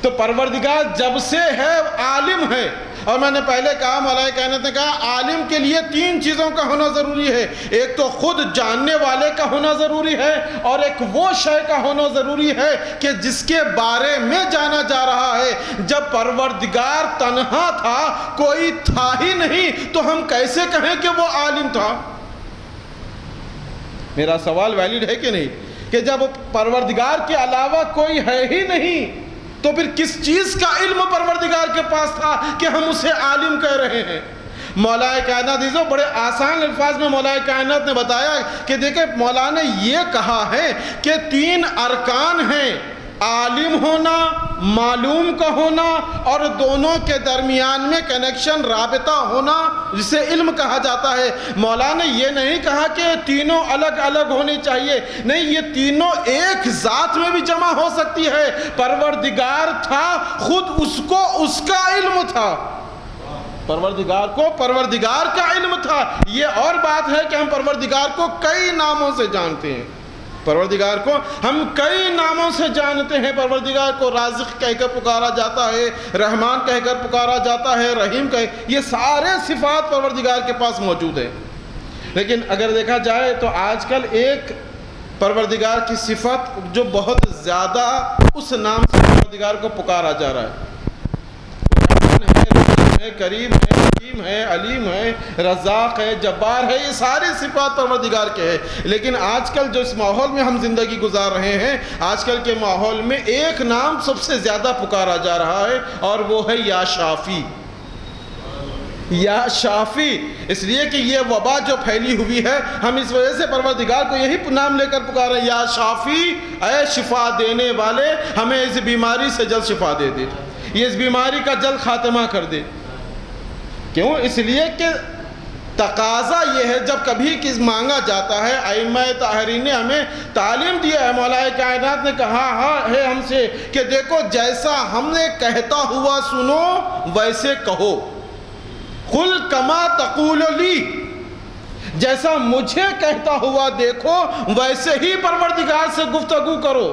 تو پروردگار جب سے ہے، عالم ہے، اور میں نے پہلے کہا، مولا کائنات نے کہا عالم کے لیے تین چیزوں کا ہونا ضروری ہے، ایک تو خود جاننے والے کا ہونا ضروری ہے، اور ایک وہ شے کا ہونا ضروری ہے کہ جس کے بارے میں جانا جا رہا ہے۔ جب پروردگار تنہا تھا، کوئی تھا ہی نہیں، تو ہم کیسے کہیں کہ وہ عالم تھا؟ میرا سوال ویلڈ ہے کہ نہیں؟ کہ جب پروردگار کے علاوہ کوئی ہے ہی نہیں، تو پھر کس چیز کا علم پروردگار کے پاس تھا کہ ہم اسے عالم کہہ رہے ہیں؟ مولا کائنات عزیزو، بڑے آسان الفاظ میں مولا کائنات نے بتایا کہ دیکھیں، مولا نے یہ کہا ہے کہ تین ارکان ہیں، عالم ہونا، معلوم کا ہونا، اور دونوں کے درمیان میں کنیکشن، رابطہ ہونا، جسے علم کہا جاتا ہے۔ مولا نے یہ نہیں کہا کہ تینوں الگ الگ ہونی چاہیے، نہیں، یہ تینوں ایک ذات میں بھی جمع ہو سکتی ہے۔ پروردگار تھا، خود اس کو اس کا علم تھا، پروردگار کو پروردگار کا علم تھا۔ یہ اور بات ہے کہ ہم پروردگار کو کئی ناموں سے جانتے ہیں، پروردگار کو ہم کئی ناموں سے جانتے ہیں۔ پروردگار کو رازق کہہ کر پکارا جاتا ہے، رحمان کہہ کر پکارا جاتا ہے، رحیم یہ سارے صفات پروردگار کے پاس موجود ہیں۔ لیکن اگر دیکھا جائے تو آج کل ایک پروردگار کی صفت جو بہت زیادہ اس نام سے پروردگار کو پکارا جا رہا ہے، کریم ہے، حکیم ہے، علیم ہے، رزاق ہے، جبار ہے، یہ ساری صفات پروردگار کے ہیں۔ لیکن آج کل جو اس ماحول میں ہم زندگی گزار رہے ہیں، آج کل کے ماحول میں ایک نام سب سے زیادہ پکارا جا رہا ہے، اور وہ ہے یا شافی۔ یا شافی، اس لیے کہ یہ وبا جو پھیلی ہوئی ہے، ہم اس وجہ سے پروردگار کو یہی نام لے کر پکار رہے ہیں، یا شافی، اے شفا دینے والے، ہمیں اس بیماری سے جلد شفا دے دے، یہ اس بیماری کا جلد خاتمہ کر دے۔ کیوں؟ اس لیے کہ تقاضا یہ ہے، جب کبھی کس مانگا جاتا ہے، ائمہ طاہرین نے ہمیں تعلیم دی ہے، مولا کائنات نے کہا ہے ہم سے کہ دیکھو، جیسا ہم نے کہتا ہوا سنو ویسے کہو، قل کما تقول لی، جیسا مجھے کہتا ہوا دیکھو ویسے ہی پروردگار سے گفتگو کرو۔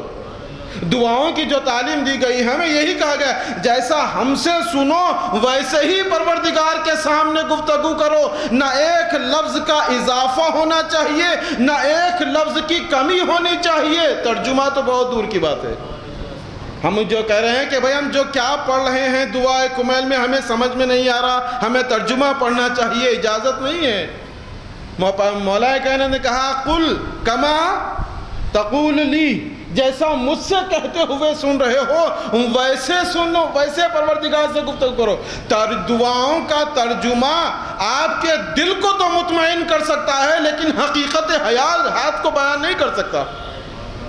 دعاؤں کی جو تعلیم دی گئی ہمیں یہی کہا گیا، جیسا ہم سے سنو ویسے ہی پروردگار کے سامنے گفتگو کرو، نہ ایک لفظ کا اضافہ ہونا چاہیے، نہ ایک لفظ کی کمی ہونی چاہیے۔ ترجمہ تو بہت دور کی بات ہے، ہم جو کہہ رہے ہیں کہ بھئی ہم جو کیا پڑھ رہے ہیں دعائے کمیل میں ہمیں سمجھ میں نہیں آ رہا، ہمیں ترجمہ پڑھنا چاہیے، اجازت نہیں ہے۔ مولا کائنات نے کہا قل کما تقول لی، جیسا مجھ سے کہتے ہوئے سن رہے ہو ویسے سنو، ویسے پروردگار سے گفتگو کرو۔ دعاؤں کا ترجمہ آپ کے دل کو تو مطمئن کر سکتا ہے، لیکن حقیقت حیات کو بیان نہیں کر سکتا۔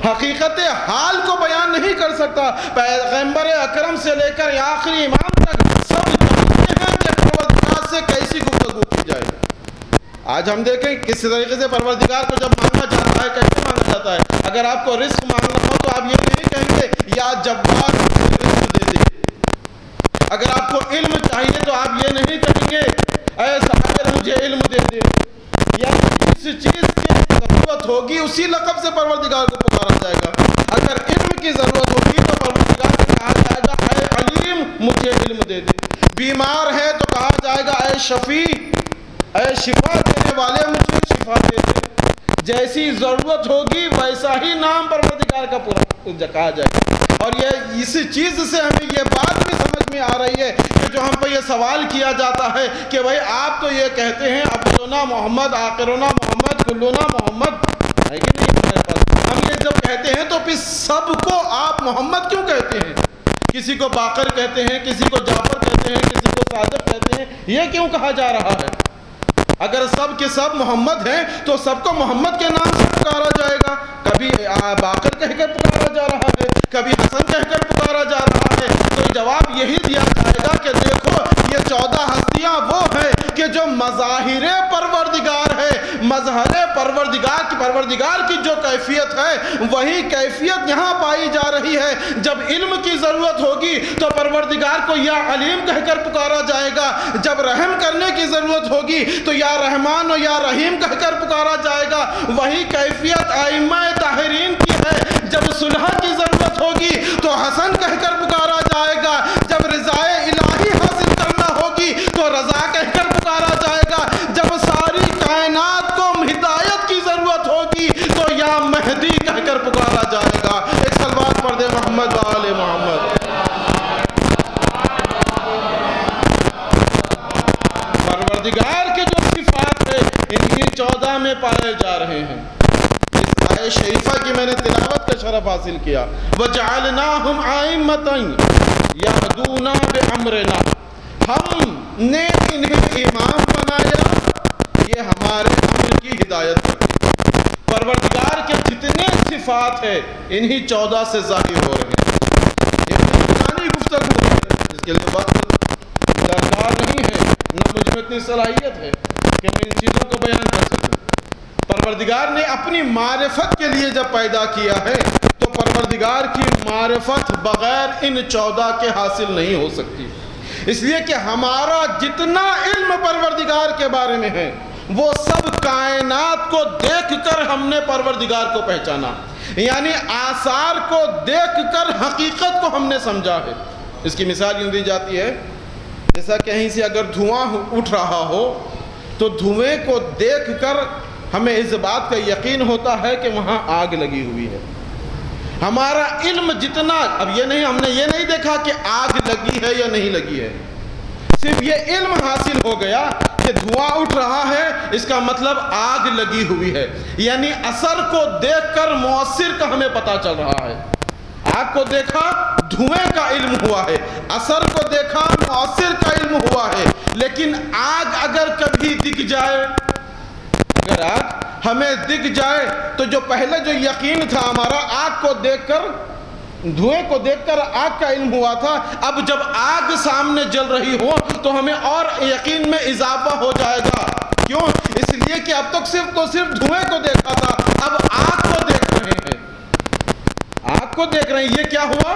حقیقت حال کو بیان نہیں کر سکتا۔ پیغمبر اکرم سے لے کر آخری امام تک سب جانتے ہیں کہ پروردگار سے کیسی گفتگو کی جائے۔ آج ہم دیکھیں کس طریقے سے پروردگار کو جب مانگا جاتا ہے کیسے مانگا جاتا ہے۔ اگر آپ کو رزق مانگنا ہو تو آپ یہ نہیں کہیں گے یا جبار رزق دے دے۔ اگر آپ کو علم چاہیے تو آپ یہ نہیں کہیں گے اے ساحر مجھے علم دے دے، یا جس چیز کی ضرورت ہوگی اسی لقب سے پروردگار کو پکارا جائے گا۔ اگر علم کی ضرورت ہوگی تو پروردگار کو کہا جائے گا اے علیم مجھے علم دے دے۔ بیمار ہے تو کہا جائے گا اے شفیع، اے شفا دینے والے مجھے شفا دے دے۔ جیسی ضرورت ہوگی ویسا ہی نام پروردگار کا پورا کہا جائے گا۔ اور یہ اسی چیز سے ہمیں یہ بات بھی سمجھ میں آ رہی ہے کہ جو ہم پہ یہ سوال کیا جاتا ہے کہ بھائی آپ تو یہ کہتے ہیں ابدنا محمد، آخرنا محمد، کلنا محمد، ہے کہ نہیں ہمارے پاس؟ ہم یہ جب کہتے ہیں تو پھر سب کو آپ محمد کیوں کہتے ہیں؟ کسی کو باقر کہتے ہیں، کسی کو جعفر کہتے ہیں، کسی کو صادق کہتے ہیں، یہ کیوں کہا جا رہا ہے؟ اگر سب کے سب محمد ہیں تو سب کو محمد کے نام سے پکارا جائے گا۔ کبھی باقر کہہ کر پکارا جا رہا ہے، کبھی حسن کہہ کر پکارا جا رہا ہے، تو جواب یہی دیا جائے گا کہ دیکھو یہ 14 ہستیاں وہ ہیں کہ جو مظاہر پروردگار ہے، مظہر پروردگار کی جو کیفیت ہے وہی کیفیت یہاں پائی جا رہی ہے۔ جب علم کی ضرورت ہوگی تو پروردگار کو یا علیم کہہ کر پکارا جائے گا، جب رحم کرنے کی ضرورت ہوگی تو یا رحمان و یا رحیم کہہ کر پکارا جائے گا۔ وہی کیفیت ائمہ طاہرین کی ہے۔ جب صلح کی ضرورت ہوگی تو حسن کہہ کر پکارا جائے گا، جب رضائے الہی حاصل کرنا ہوگی تو رضا کہہ کر پکارا جائے گا، جب ساری کائنات کو ہدایت کی ضرورت ہوگی تو یا مہدی کہہ کر پکارا جائے گا۔ ایک صلوات پڑھ دے محمد و آل محمد۔ پروردگار کے جو صفات ہے انہی 14 میں پائے جا رہے ہیں۔ اس آیت شریفہ کی میں نے تلاوت کا شرف حاصل کیا۔ وَجَعَلْنَاهُمْ أَئِمَّةً يَهْدُونَ بِأَمْرِنَا، ہم نے انہیں امام بنایا، یہ ہمارے امر کی ہدایت کرتے۔ پروردگار کے جتنے صفات ہیں انہی 14 سے ظاہر ہو رہے ہیں۔ یہ پرانی گفتگو ہے جس کے لیے وقت درکار نہیں ہے، نہ مجھ میں اتنی صلاحیت ہے کہ میں ان چیزوں کو بیان کر سکوں۔ پروردگار نے اپنی معرفت کے لیے جب پیدا کیا ہے تو پروردگار کی معرفت بغیر ان 14 کے حاصل نہیں ہو سکتی، اس لیے کہ ہمارا جتنا علم پروردگار کے بارے میں ہے وہ سب کائنات کو دیکھ کر ہم نے پروردگار کو پہچانا، یعنی آثار کو دیکھ کر حقیقت کو ہم نے سمجھا ہے۔ اس کی مثال یوں دی جاتی ہے جیسا کہیں سے اگر دھواں اٹھ رہا ہو تو دھوئیں کو دیکھ کر ہمیں اس بات کا یقین ہوتا ہے کہ وہاں آگ لگی ہوئی ہے۔ ہمارا علم جتنا، اب یہ نہیں، ہم نے یہ نہیں دیکھا کہ آگ لگی ہے یا نہیں لگی ہے، صرف یہ علم حاصل ہو گیا کہ دھواں اٹھ رہا ہے اس کا مطلب آگ لگی ہوئی ہے، یعنی اثر کو دیکھ کر مؤثر کا ہمیں پتہ چل رہا ہے۔ آگ کو دیکھا دھوئیں کا علم ہوا ہے، اثر کو دیکھا مؤثر کا علم ہوا ہے، لیکن آگ اگر کبھی دکھ جائے، اگر آگ ہمیں دکھ جائے تو جو پہلے جو یقین تھا ہمارا آگ کو دیکھ کر، دھوئیں کو دیکھ کر آگ کا علم ہوا تھا، اب جب آگ سامنے جل رہی ہو تو ہمیں اور یقین میں اضافہ ہو جائے گا۔ کیوں؟ اس لیے کہ اب تک صرف دھوئیں کو دیکھا تھا، اب آگ کو دیکھ رہے ہیں، آگ کو دیکھ رہے ہیں۔ یہ کیا ہوا؟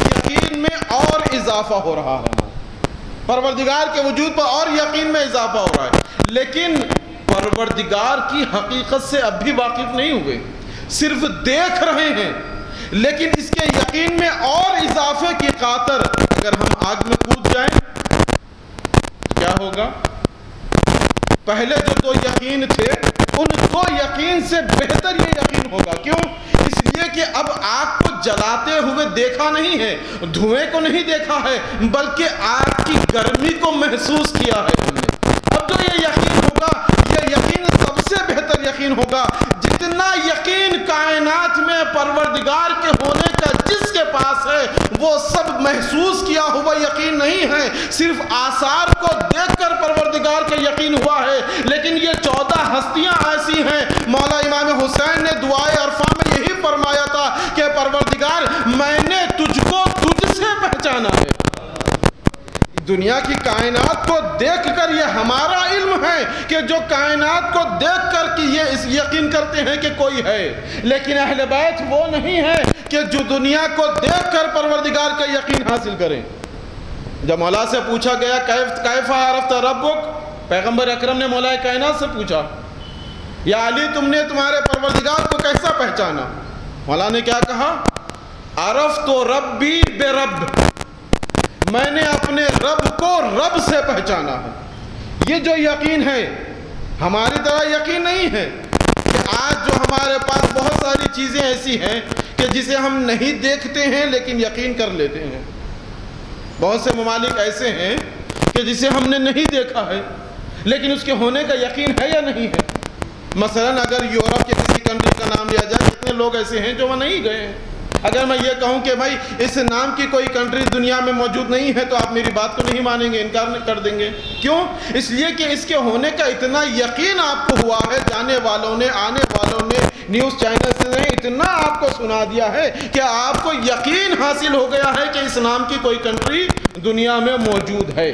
یقین میں اور اضافہ ہو رہا ہے، پروردگار کے وجود پر اور یقین میں اضافہ ہو رہا ہے، لیکن پروردگار کی حقیقت سے اب بھی واقف نہیں ہوئے، صرف دیکھ رہے ہیں، لیکن اس کے یقین میں اور اضافے کی خاطر اگر ہم آگ میں کود جائیں کیا ہوگا؟ پہلے جو 2 یقین تھے ان 2 یقین سے بہتر یہ یقین ہوگا۔ کیوں؟ اس لیے کہ اب آگ کو جلاتے ہوئے دیکھا نہیں ہے، دھوئیں کو نہیں دیکھا ہے، بلکہ آگ کی گرمی کو محسوس کیا ہے ہم نے۔ اب جو یہ یقین ہوگا یہ یقین سب سے بہتر یقین ہوگا۔ جتنا یقین کائنات میں پروردگار کے ہونے کا جس کے پاس ہے وہ سب محسوس کیا ہوا یقین نہیں ہے، صرف آثار کو دیکھ کر پروردگار کا یقین ہوا ہے۔ لیکن یہ 14 ہستیاں ایسی ہیں، مولا امام حسین نے دعائے عرفہ میں یہی فرمایا تھا کہ پروردگار میں نے تجھ کو تجھ سے پہچانا ہے۔ دنیا کی کائنات کو دیکھ کر یہ ہمارا علم ہے کہ جو کائنات کو دیکھ کر کہ یہ یقین کرتے ہیں کہ کوئی ہے، لیکن اہل بیت وہ نہیں ہے کہ جو دنیا کو دیکھ کر پروردگار کا یقین حاصل کریں۔ جب مولا سے پوچھا گیا کیف عرفت ربک، پیغمبر اکرم نے مولا کائنات سے پوچھا یا علی تم نے تمہارے پروردگار کو کیسا پہچانا؟ مولا نے کیا کہا؟ عرفت ربی برب، میں نے اپنے رب کو رب سے پہچانا ہے۔ یہ جو یقین ہے ہماری طرح یقین نہیں ہے کہ آج جو ہمارے پاس بہت ساری چیزیں ایسی ہیں کہ جسے ہم نہیں دیکھتے ہیں لیکن یقین کر لیتے ہیں۔ بہت سے ممالک ایسے ہیں کہ جسے ہم نے نہیں دیکھا ہے لیکن اس کے ہونے کا یقین ہے یا نہیں ہے۔ مثلا اگر یورپ کے کسی کنٹری کا نام لیا جائے، کتنے لوگ ایسے ہیں جو وہاں نہیں گئے ہیں۔ اگر میں یہ کہوں کہ بھائی اس نام کی کوئی کنٹری دنیا میں موجود نہیں ہے تو آپ میری بات کو نہیں مانیں گے، انکار کر دیں گے۔ کیوں؟ اس لیے کہ اس کے ہونے کا اتنا یقین آپ کو ہوا ہے، جانے والوں نے، آنے والوں نے، نیوز چینل نے اتنا آپ کو سنا دیا ہے کہ آپ کو یقین حاصل ہو گیا ہے کہ اس نام کی کوئی کنٹری دنیا میں موجود ہے۔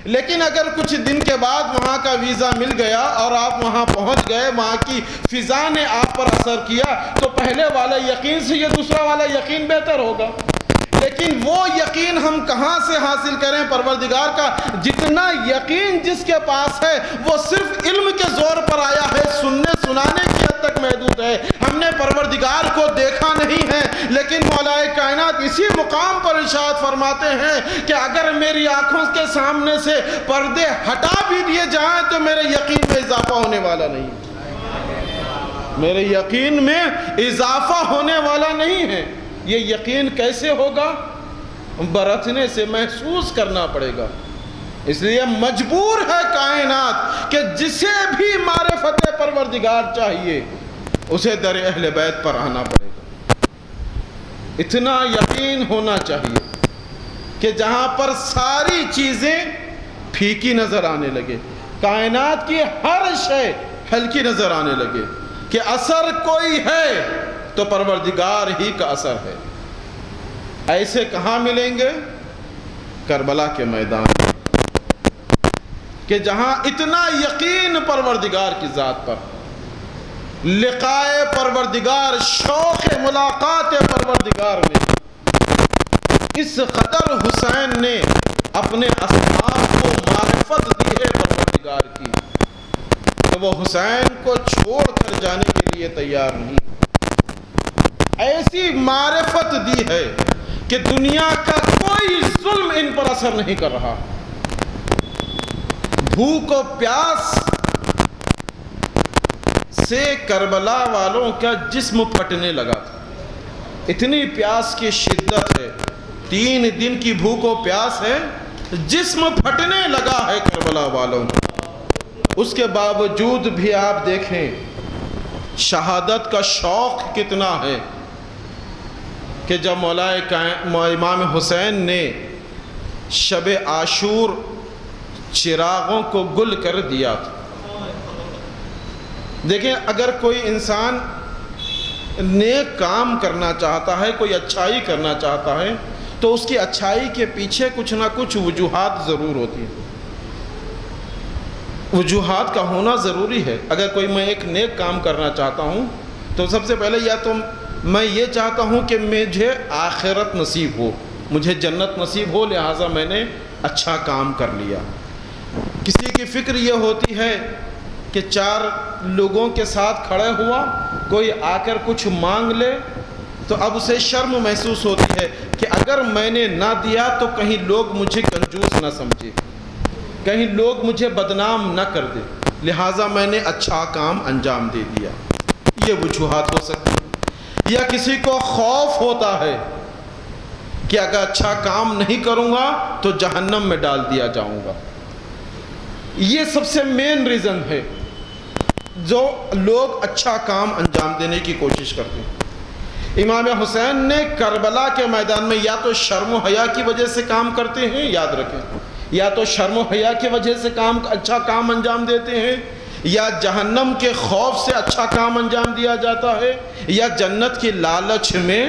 لیکن اگر کچھ دن کے بعد وہاں کا ویزا مل گیا اور آپ وہاں پہنچ گئے، وہاں کی فضا نے آپ پر اثر کیا، تو پہلے والا یقین سے یہ دوسرا والا یقین بہتر ہوگا۔ لیکن وہ یقین ہم کہاں سے حاصل کریں؟ پروردگار کا جتنا یقین جس کے پاس ہے وہ صرف علم کے زور پر آیا ہے، سننے سنانے کی حد تک محدود ہے۔ ہم نے پروردگار کو دیکھا نہیں ہے، لیکن مولا کائنات اسی مقام پر ارشاد فرماتے ہیں کہ اگر میری آنکھوں کے سامنے سے پردے ہٹا بھی دیے جائیں تو میرے یقین میں اضافہ ہونے والا نہیں، میرے یقین میں اضافہ ہونے والا نہیں ہے۔ یہ یقین کیسے ہوگا؟ برتنے سے محسوس کرنا پڑے گا۔ اس لیے مجبور ہے کائنات کہ جسے بھی معرفت پروردگار چاہیے اسے در اہل بیت پر آنا پڑے گا۔ اتنا یقین ہونا چاہیے کہ جہاں پر ساری چیزیں پھیکی نظر آنے لگے، کائنات کی ہر شے ہلکی نظر آنے لگے، کہ اثر کوئی ہے تو پروردگار ہی کا اثر ہے۔ ایسے کہاں ملیں گے؟ کربلا کے میدان، کہ جہاں اتنا یقین پروردگار کی ذات پر، لقائے پروردگار، شوق ملاقات پروردگار میں اس قدر حسین نے اپنے اصحاب کو معرفت دی ہے پروردگار کی کہ وہ حسین کو چھوڑ کر جانے کے لیے تیار نہیں۔ ایسی معرفت دی ہے کہ دنیا کا کوئی ظلم ان پر اثر نہیں کر رہا۔ بھوک و پیاس سے کربلا والوں کا جسم پھٹنے لگا تھا، اتنی پیاس کی شدت ہے، 3 دن کی بھوک و پیاس ہے، جسم پھٹنے لگا ہے کربلا والوں۔ اس کے باوجود بھی آپ دیکھیں شہادت کا شوق کتنا ہے کہ جب مولا امام حسین نے شب عاشور چراغوں کو گل کر دیا تھا۔ دیکھیں اگر کوئی انسان نیک کام کرنا چاہتا ہے، کوئی اچھائی کرنا چاہتا ہے، تو اس کی اچھائی کے پیچھے کچھ نہ کچھ وجوہات ضرور ہوتی ہیں۔ وجوہات کا ہونا ضروری ہے۔ اگر کوئی میں ایک نیک کام کرنا چاہتا ہوں تو سب سے پہلے یا تو میں یہ چاہتا ہوں کہ مجھے آخرت نصیب ہو، مجھے جنت نصیب ہو، لہٰذا میں نے اچھا کام کر لیا۔ کسی کی فکر یہ ہوتی ہے کہ 4 لوگوں کے ساتھ کھڑے ہوا، کوئی آ کر کچھ مانگ لے تو اب اسے شرم محسوس ہوتی ہے کہ اگر میں نے نہ دیا تو کہیں لوگ مجھے کنجوس نہ سمجھے، کہیں لوگ مجھے بدنام نہ کر دے، لہٰذا میں نے اچھا کام انجام دے دیا۔ یہ وجوہات ہو سکتی ہیں۔ یا کسی کو خوف ہوتا ہے کہ اگر اچھا کام نہیں کروں گا تو جہنم میں ڈال دیا جاؤں گا۔ یہ سب سے مین ریزن ہے جو لوگ اچھا کام انجام دینے کی کوشش کرتے ہیں۔ امام حسین نے کربلا کے میدان میں یا تو شرم و حیا کی وجہ سے کام کرتے ہیں، یاد رکھیں، یا تو شرم و حیا کی وجہ سے اچھا کام انجام دیتے ہیں، یا جہنم کے خوف سے اچھا کام انجام دیا جاتا ہے یا جنت کی لالچ میں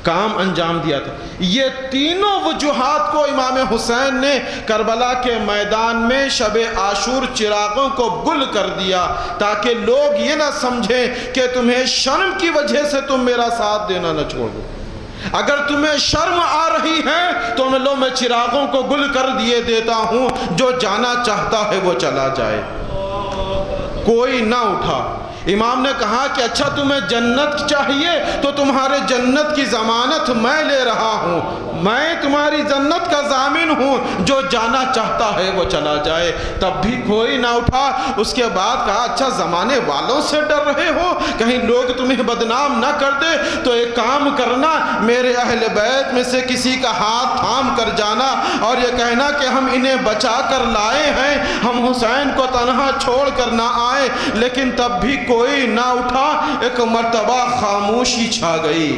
کام انجام دیا تھا؟ یہ تینوں وجوہات کو امام حسین نے کربلا کے میدان میں شب عاشور چراغوں کو گل کر دیا تاکہ لوگ یہ نہ سمجھیں کہ تمہیں شرم کی وجہ سے تم میرا ساتھ دینا نہ چھوڑ دو۔ اگر تمہیں شرم آ رہی ہے تو میں چراغوں کو گل کر دیے دیتا ہوں، جو جانا چاہتا ہے وہ چلا جائے۔ کوئی نہ اٹھا۔ امام نے کہا کہ اچھا تمہیں جنت چاہیے تو تمہارے جنت کی ضمانت میں لے رہا ہوں، میں تمہاری جنت کا ضامن ہوں، جو جانا چاہتا ہے وہ چلا جائے۔ تب بھی کوئی نہ اٹھا۔ اس کے بعد کہا اچھا زمانے والوں سے ڈر رہے ہو کہیں لوگ تمہیں بدنام نہ کر دے تو ایک کام کرنا، میرے اہل بیت میں سے کسی کا ہاتھ تھام کر جانا اور یہ کہنا کہ ہم انہیں بچا کر لائے ہیں، ہم حسین کو تنہا چھوڑ کر نہ آئے۔ لیکن تب بھی کوئی نہ اٹھا۔ ایک مرتبہ خاموشی چھا گئی،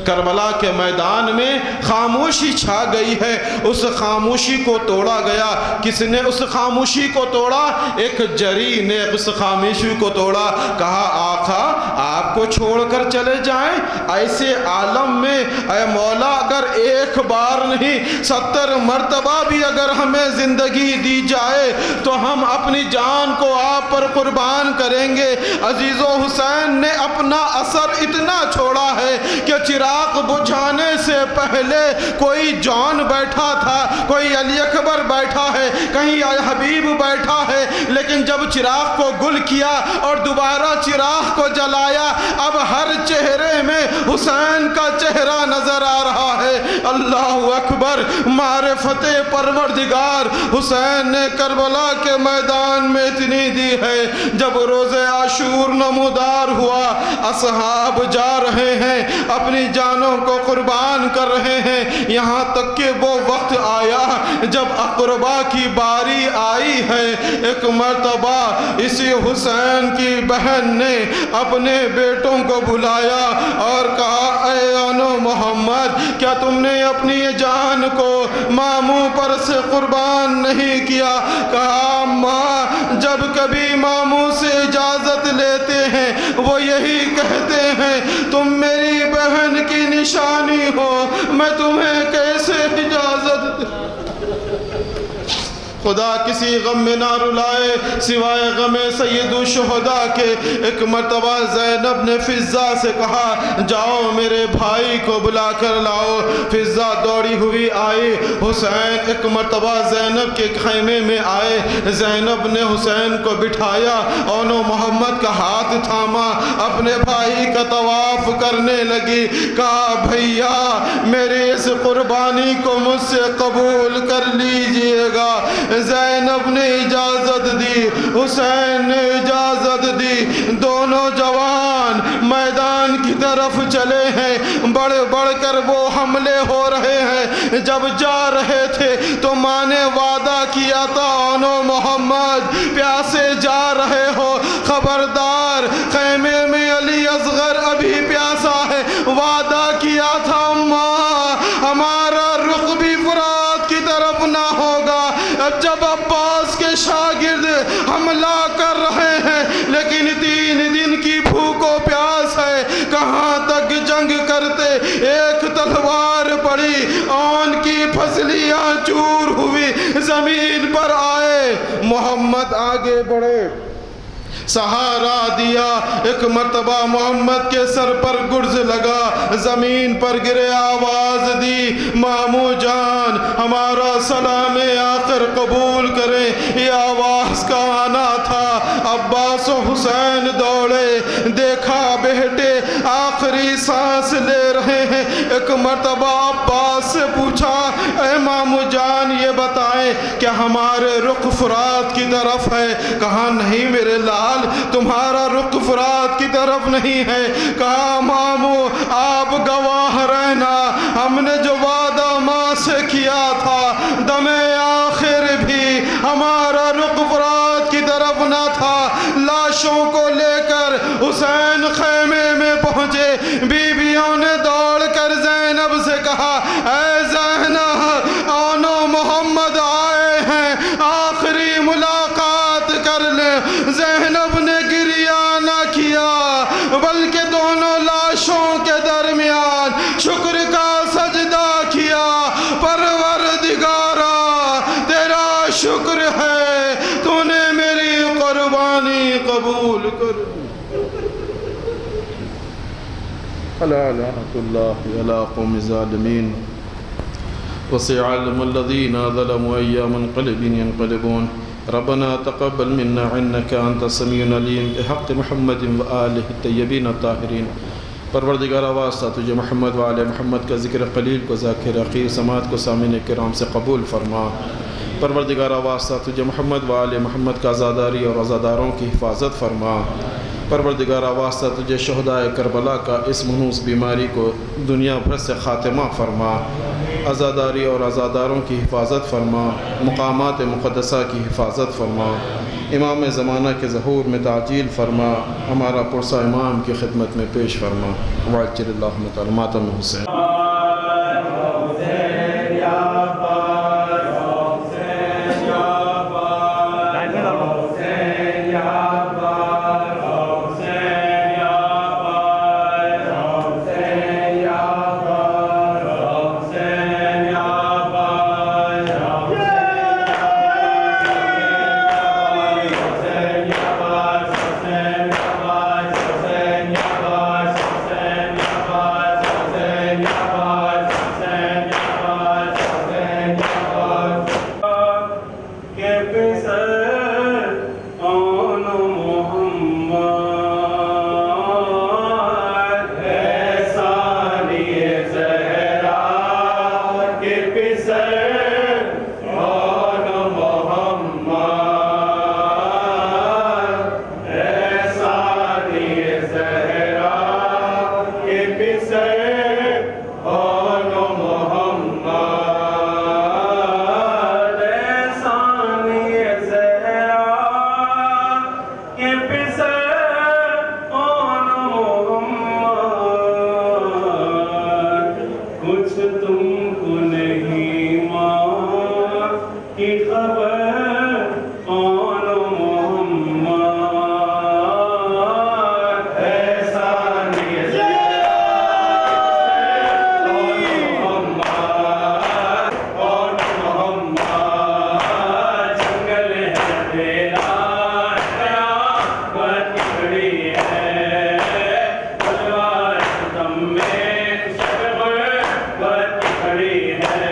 کربلا کے میدان میں خاموشی چھا گئی ہے۔ اس خاموشی کو توڑا گیا۔ کس نے اس خاموشی کو توڑا؟ ایک جری نے اس خاموشی کو توڑا۔ کہا آقا آپ کو چھوڑ کر چلے جائیں ایسے عالم میں؟ اے مولا اگر ایک بار نہیں 70 مرتبہ بھی اگر ہمیں زندگی دی جائے تو ہم اپنی جان کو آپ پر قربان کریں گے۔ عزیز و حسین نے اپنا اثر اتنا چھوڑا ہے کہ چراغ بجھانے سے پہلے کوئی جان بیٹھا تھا، کوئی علی اکبر بیٹھا ہے، کہیں حبیب بیٹھا ہے، لیکن جب چراغ کو گل کیا اور دوبارہ چراغ کو جلایا اب ہر چہرے میں حسین کا چہرہ نظر آ رہا ہے۔ اللہ اکبر! معرفت پروردگار حسین نے کربلا کے میدان میں اتنی دی ہے۔ جب روز عاشور نمودار ہوا، اصحاب جا رہے ہیں، اپنی جانوں کو قربان کر رہے ہیں، یہاں تک کہ وہ وقت آیا جب اقربا کی باری آئی ہے۔ ایک مرتبہ اسی حسین کی بہن نے اپنے بیٹوں کو بلایا اور کہا اے آنو محمد کیا تم نے اپنی جان کو ماموں پر سے قربان نہیں کیا؟ کہا ماں جب کبھی ماموں سے اجازت لیتے ہیں وہ یہی کہتے ہیں تم میری بہن کی نشانی ہو، میں تمہیں کیسے اجازت؟ خدا کسی غم میں نہ رلائے سوائے غم سید الشہداء کے۔ ایک مرتبہ زینب نے فضہ سے کہا جاؤ میرے بھائی کو بلا کر لاؤ۔ فضہ دوڑی ہوئی آئی۔ حسین ایک مرتبہ زینب کے خیمے میں آئے۔ زینب نے حسین کو بٹھایا، اونو محمد کا ہاتھ تھاما، اپنے بھائی کا طواف کرنے لگی۔ کہا بھیا میرے اس قربانی کو مجھ سے قبول کر لیجئے گا۔ زینب نے اجازت دی، حسین نے اجازت دی۔ دونوں جوان میدان کی طرف چلے ہیں، بڑھ بڑھ کر وہ حملے ہو رہے ہیں۔ جب جا رہے تھے تو ماں نے وعدہ کیا تھا اونو محمد پیاسے جا رہے ہو، خبردار خیمے میں علی اصغر ابھی پیاسا ہے۔ وعدہ کیا تھا ماں ہمارا رخ بھی فرات کی طرف نہ ہوگا۔ اب جب عباس کے شاگرد حملہ کر رہے ہیں لیکن 3 دن کی بھوک و پیاس ہے، کہاں تک جنگ کرتے؟ ایک تلوار پڑی، اون کی پھسلیاں چور ہوئی، زمین پر آئے۔ محمد آگے بڑھے، سہارا دیا۔ ایک مرتبہ محمد کے سر پر گرز لگا، زمین پر گرے، آواز دی مامو جان ہمارا سلام آخر قبول کریں۔ یہ آواز کا آنا تھا۔ عباس و حسین دوڑے، دیکھا بیٹے آخری سانس لے رہے ہیں۔ ایک مرتبہ عباس سے پوچھا اے مامو جان یہ بتائیں کہ ہمارے رخ فرات کی طرف ہے؟ کہا نہیں میرے لال تمہارا رخ فرات کی طرف نہیں ہے۔ کہا مامو آپ گواہ رہنا، ہم نے جو وعدہ ماں سے کیا تھا دم آخر بھی ہمارا رخ فرات کی طرف نہ تھا۔ لاشوں کو لے کر حسین خیمے میں پہنچے، بیویوں نے دوڑ کر زینب سے کہا اے زینب اونو محمد آئے ہیں، آخری ملاقات کر لیں۔ ألا لعنة الله على قوم الظالمين وسيعلم الذين ظلموا أي منقلب ينقلبون ربنا تقبل منا إنك أنت السميع العليم بحق محمد وآله الطيبين الطاهرين پروردگار واسطہ تجھے محمد و آل محمد کا ذکر قلیل کو ذاکر اخیر سماعت کو سامعین کرام سے قبول فرما پروردگار واسطہ تجھے محمد و آل محمد کا عزاداری اور عزاداروں کی حفاظت فرما پروردگار واسطہ تجھے شہدائے کربلا کا اس منحوس بیماری کو دنیا بھر سے خاتمہ فرما عزاداری اور عزاداروں کی حفاظت فرما مقامات مقدسہ کی حفاظت فرما امام زمانہ کے ظہور میں تعجیل فرما ہمارا پرسہ امام کی خدمت میں پیش فرما وعجل اللہم تعالی ماتم حسین ہے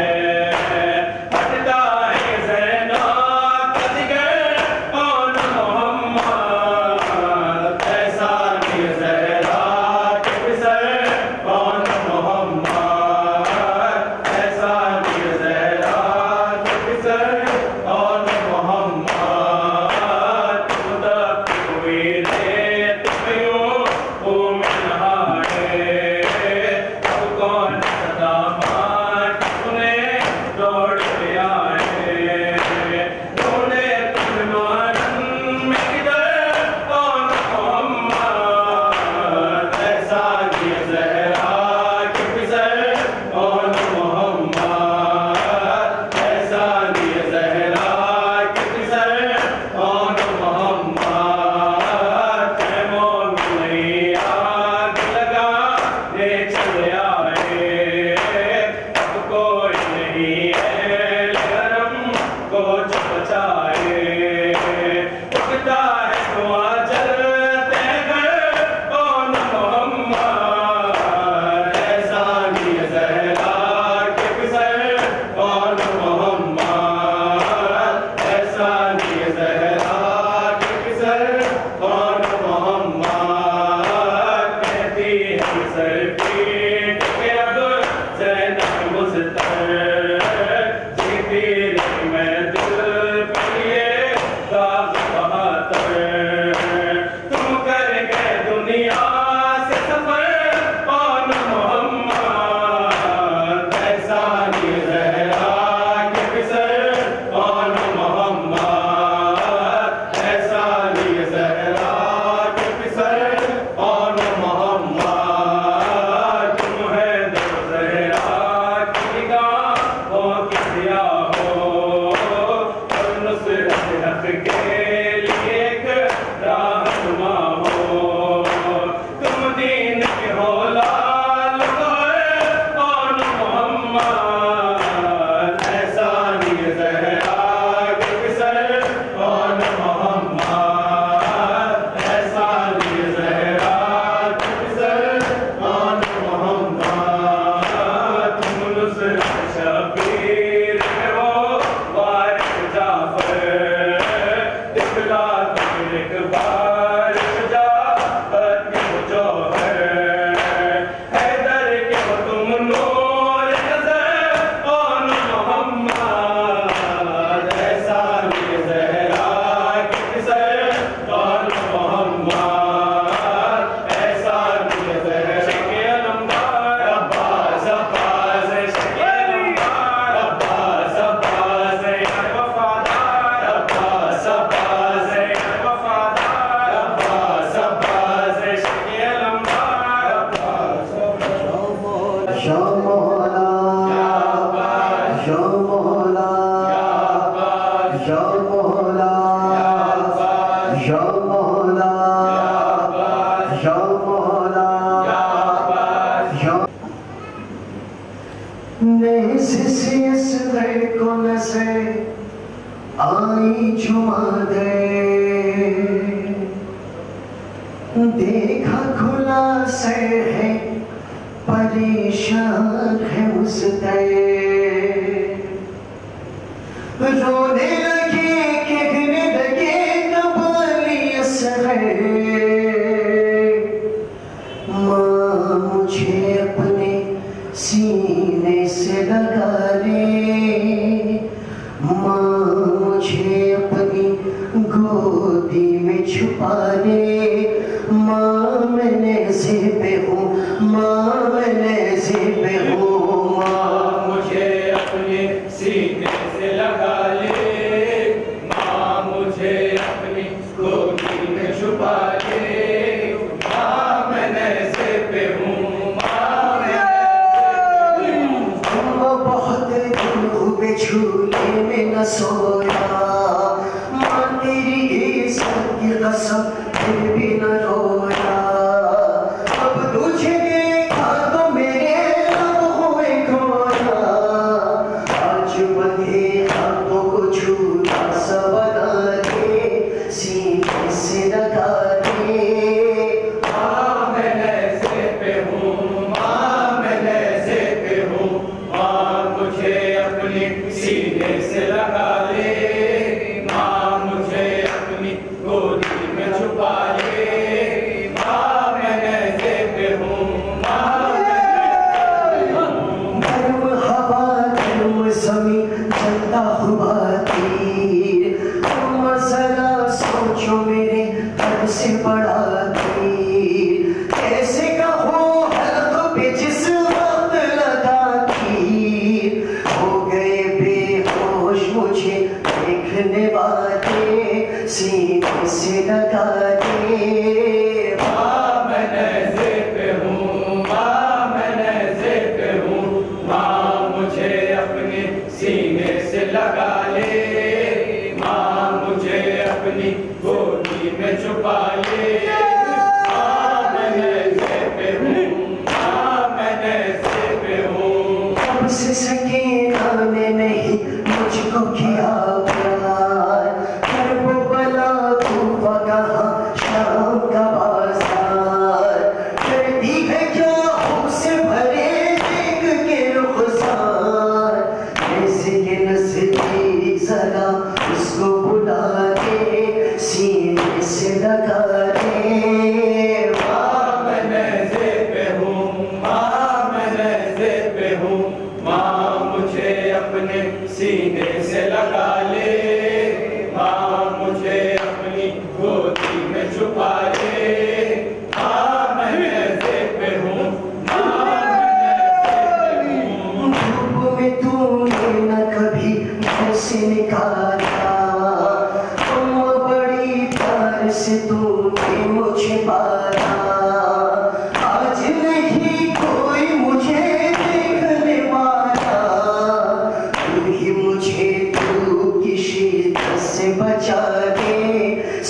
نیزی اصغر کو نظر آئی جمع گئے، دیکھا کھلا سر ہے پریشان ہے مزدے، رونے لگے کہنے لگے نبالی اصغر، ماں مجھے اپنے سینے سے لگا لے، ماں مجھے اپنی گودی میں چھپا لے، ماں میں نیزے پہ ہوں، ماں میں نیزے پہ ہوں، ماں مجھے اپنے سینے سے لگا لے، ماں مجھے اپنی گودی میں چھپا لے، ماں میں نیزے پہ ہوں، ماں میں نیزے پہ ہوں۔ وہ بہت دن ہوئے جھولے میں نہ سویا، ماں تیری عزت کی قسم پھر بھی نہ رویا، اب تجھے دیکھا تو میرے لب ہوئے گویا، آج بندھے ہاتھوں کو جھولا سا بنا دے، سینے سے لگا دے، ماں میں نیزے پہ ہوں، ماں میں نیزے پہ ہوں، ماں مجھے اپنی سینے سے لگا لے، ماں مجھے اپنی گودی میں چھپا لے، ماں میں نیزے پہ ہوں، ماں میں نیزے پہ ہوں۔ گرم ہوا گرم زمین جلتا ہوا تیر، تم ذرا سوچو میرے حد سے بڑا تیر، کیسے کہوں حلق پہ جس وقت لگا تیر، ہو گئے بے ہوش مجھے دیکھنے والے، سینے سے لگا دے، ماں میں نیزے پہ ہوں، ماں میں نیزے پہ ہوں، ماں مجھے اپنے سینے سے لگا لے، ماں مجھے اپنی گودی میں چھپا لے، ماں میں نیزے پہ ہوں، ماں میں نیزے پہ ہوں۔ کب سے سکینہ نے نہیں مجھ کو کیا پیار، کرب و بلا کوفہ کہاں شام کا بازار، کرتی ہے کیا خوب سے بھرے دیکھ کے رخسار، ایسے کے نزدیک ذرا اس کو بلا دے، سینے سے لگا دے، ماں میں نیزے پہ ہوں، ماں میں نیزے پہ ہوں، ماں مجھے اپنے سینے سے لگا لے، ماں مجھے اپنی گودی میں چھپا لے، ماں میں نیزے پہ ہوں، ماں میں نیزے پہ ہوں۔ دھوپ میں تو نے نہ کبھی گھر سے نکالا، تم بڑی پیار سے تو نے مجھے پالا، آج نہیں کوئی مجھے دیکھنے والا، تو ہی مجھے دھوپ کی شدت سے بچا دے،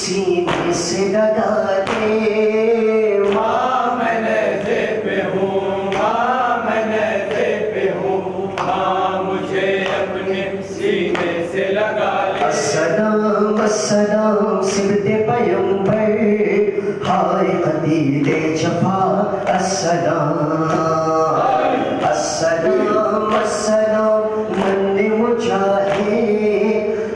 سینے سے لگا دے، ماں میں نیزے پہ ہوں، ماں میں نیزے پہ ہوں، ماں مجھے اپنے سینے سے لگا لے۔ السلام السلام سبت پیمبر، ہائے قتیل جفا، السلام السلام السلام من مجاہد،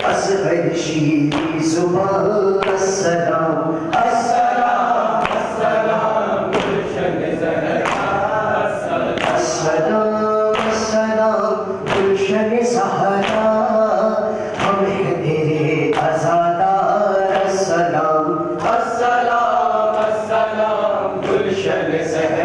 اصغر شیری زبان، السلام السلام السلام گلشن زہرا، السلام السلام گلشن سہرا، ہم ہیں تیرے عزادار، السلام السلام السلام گلشن زہرا۔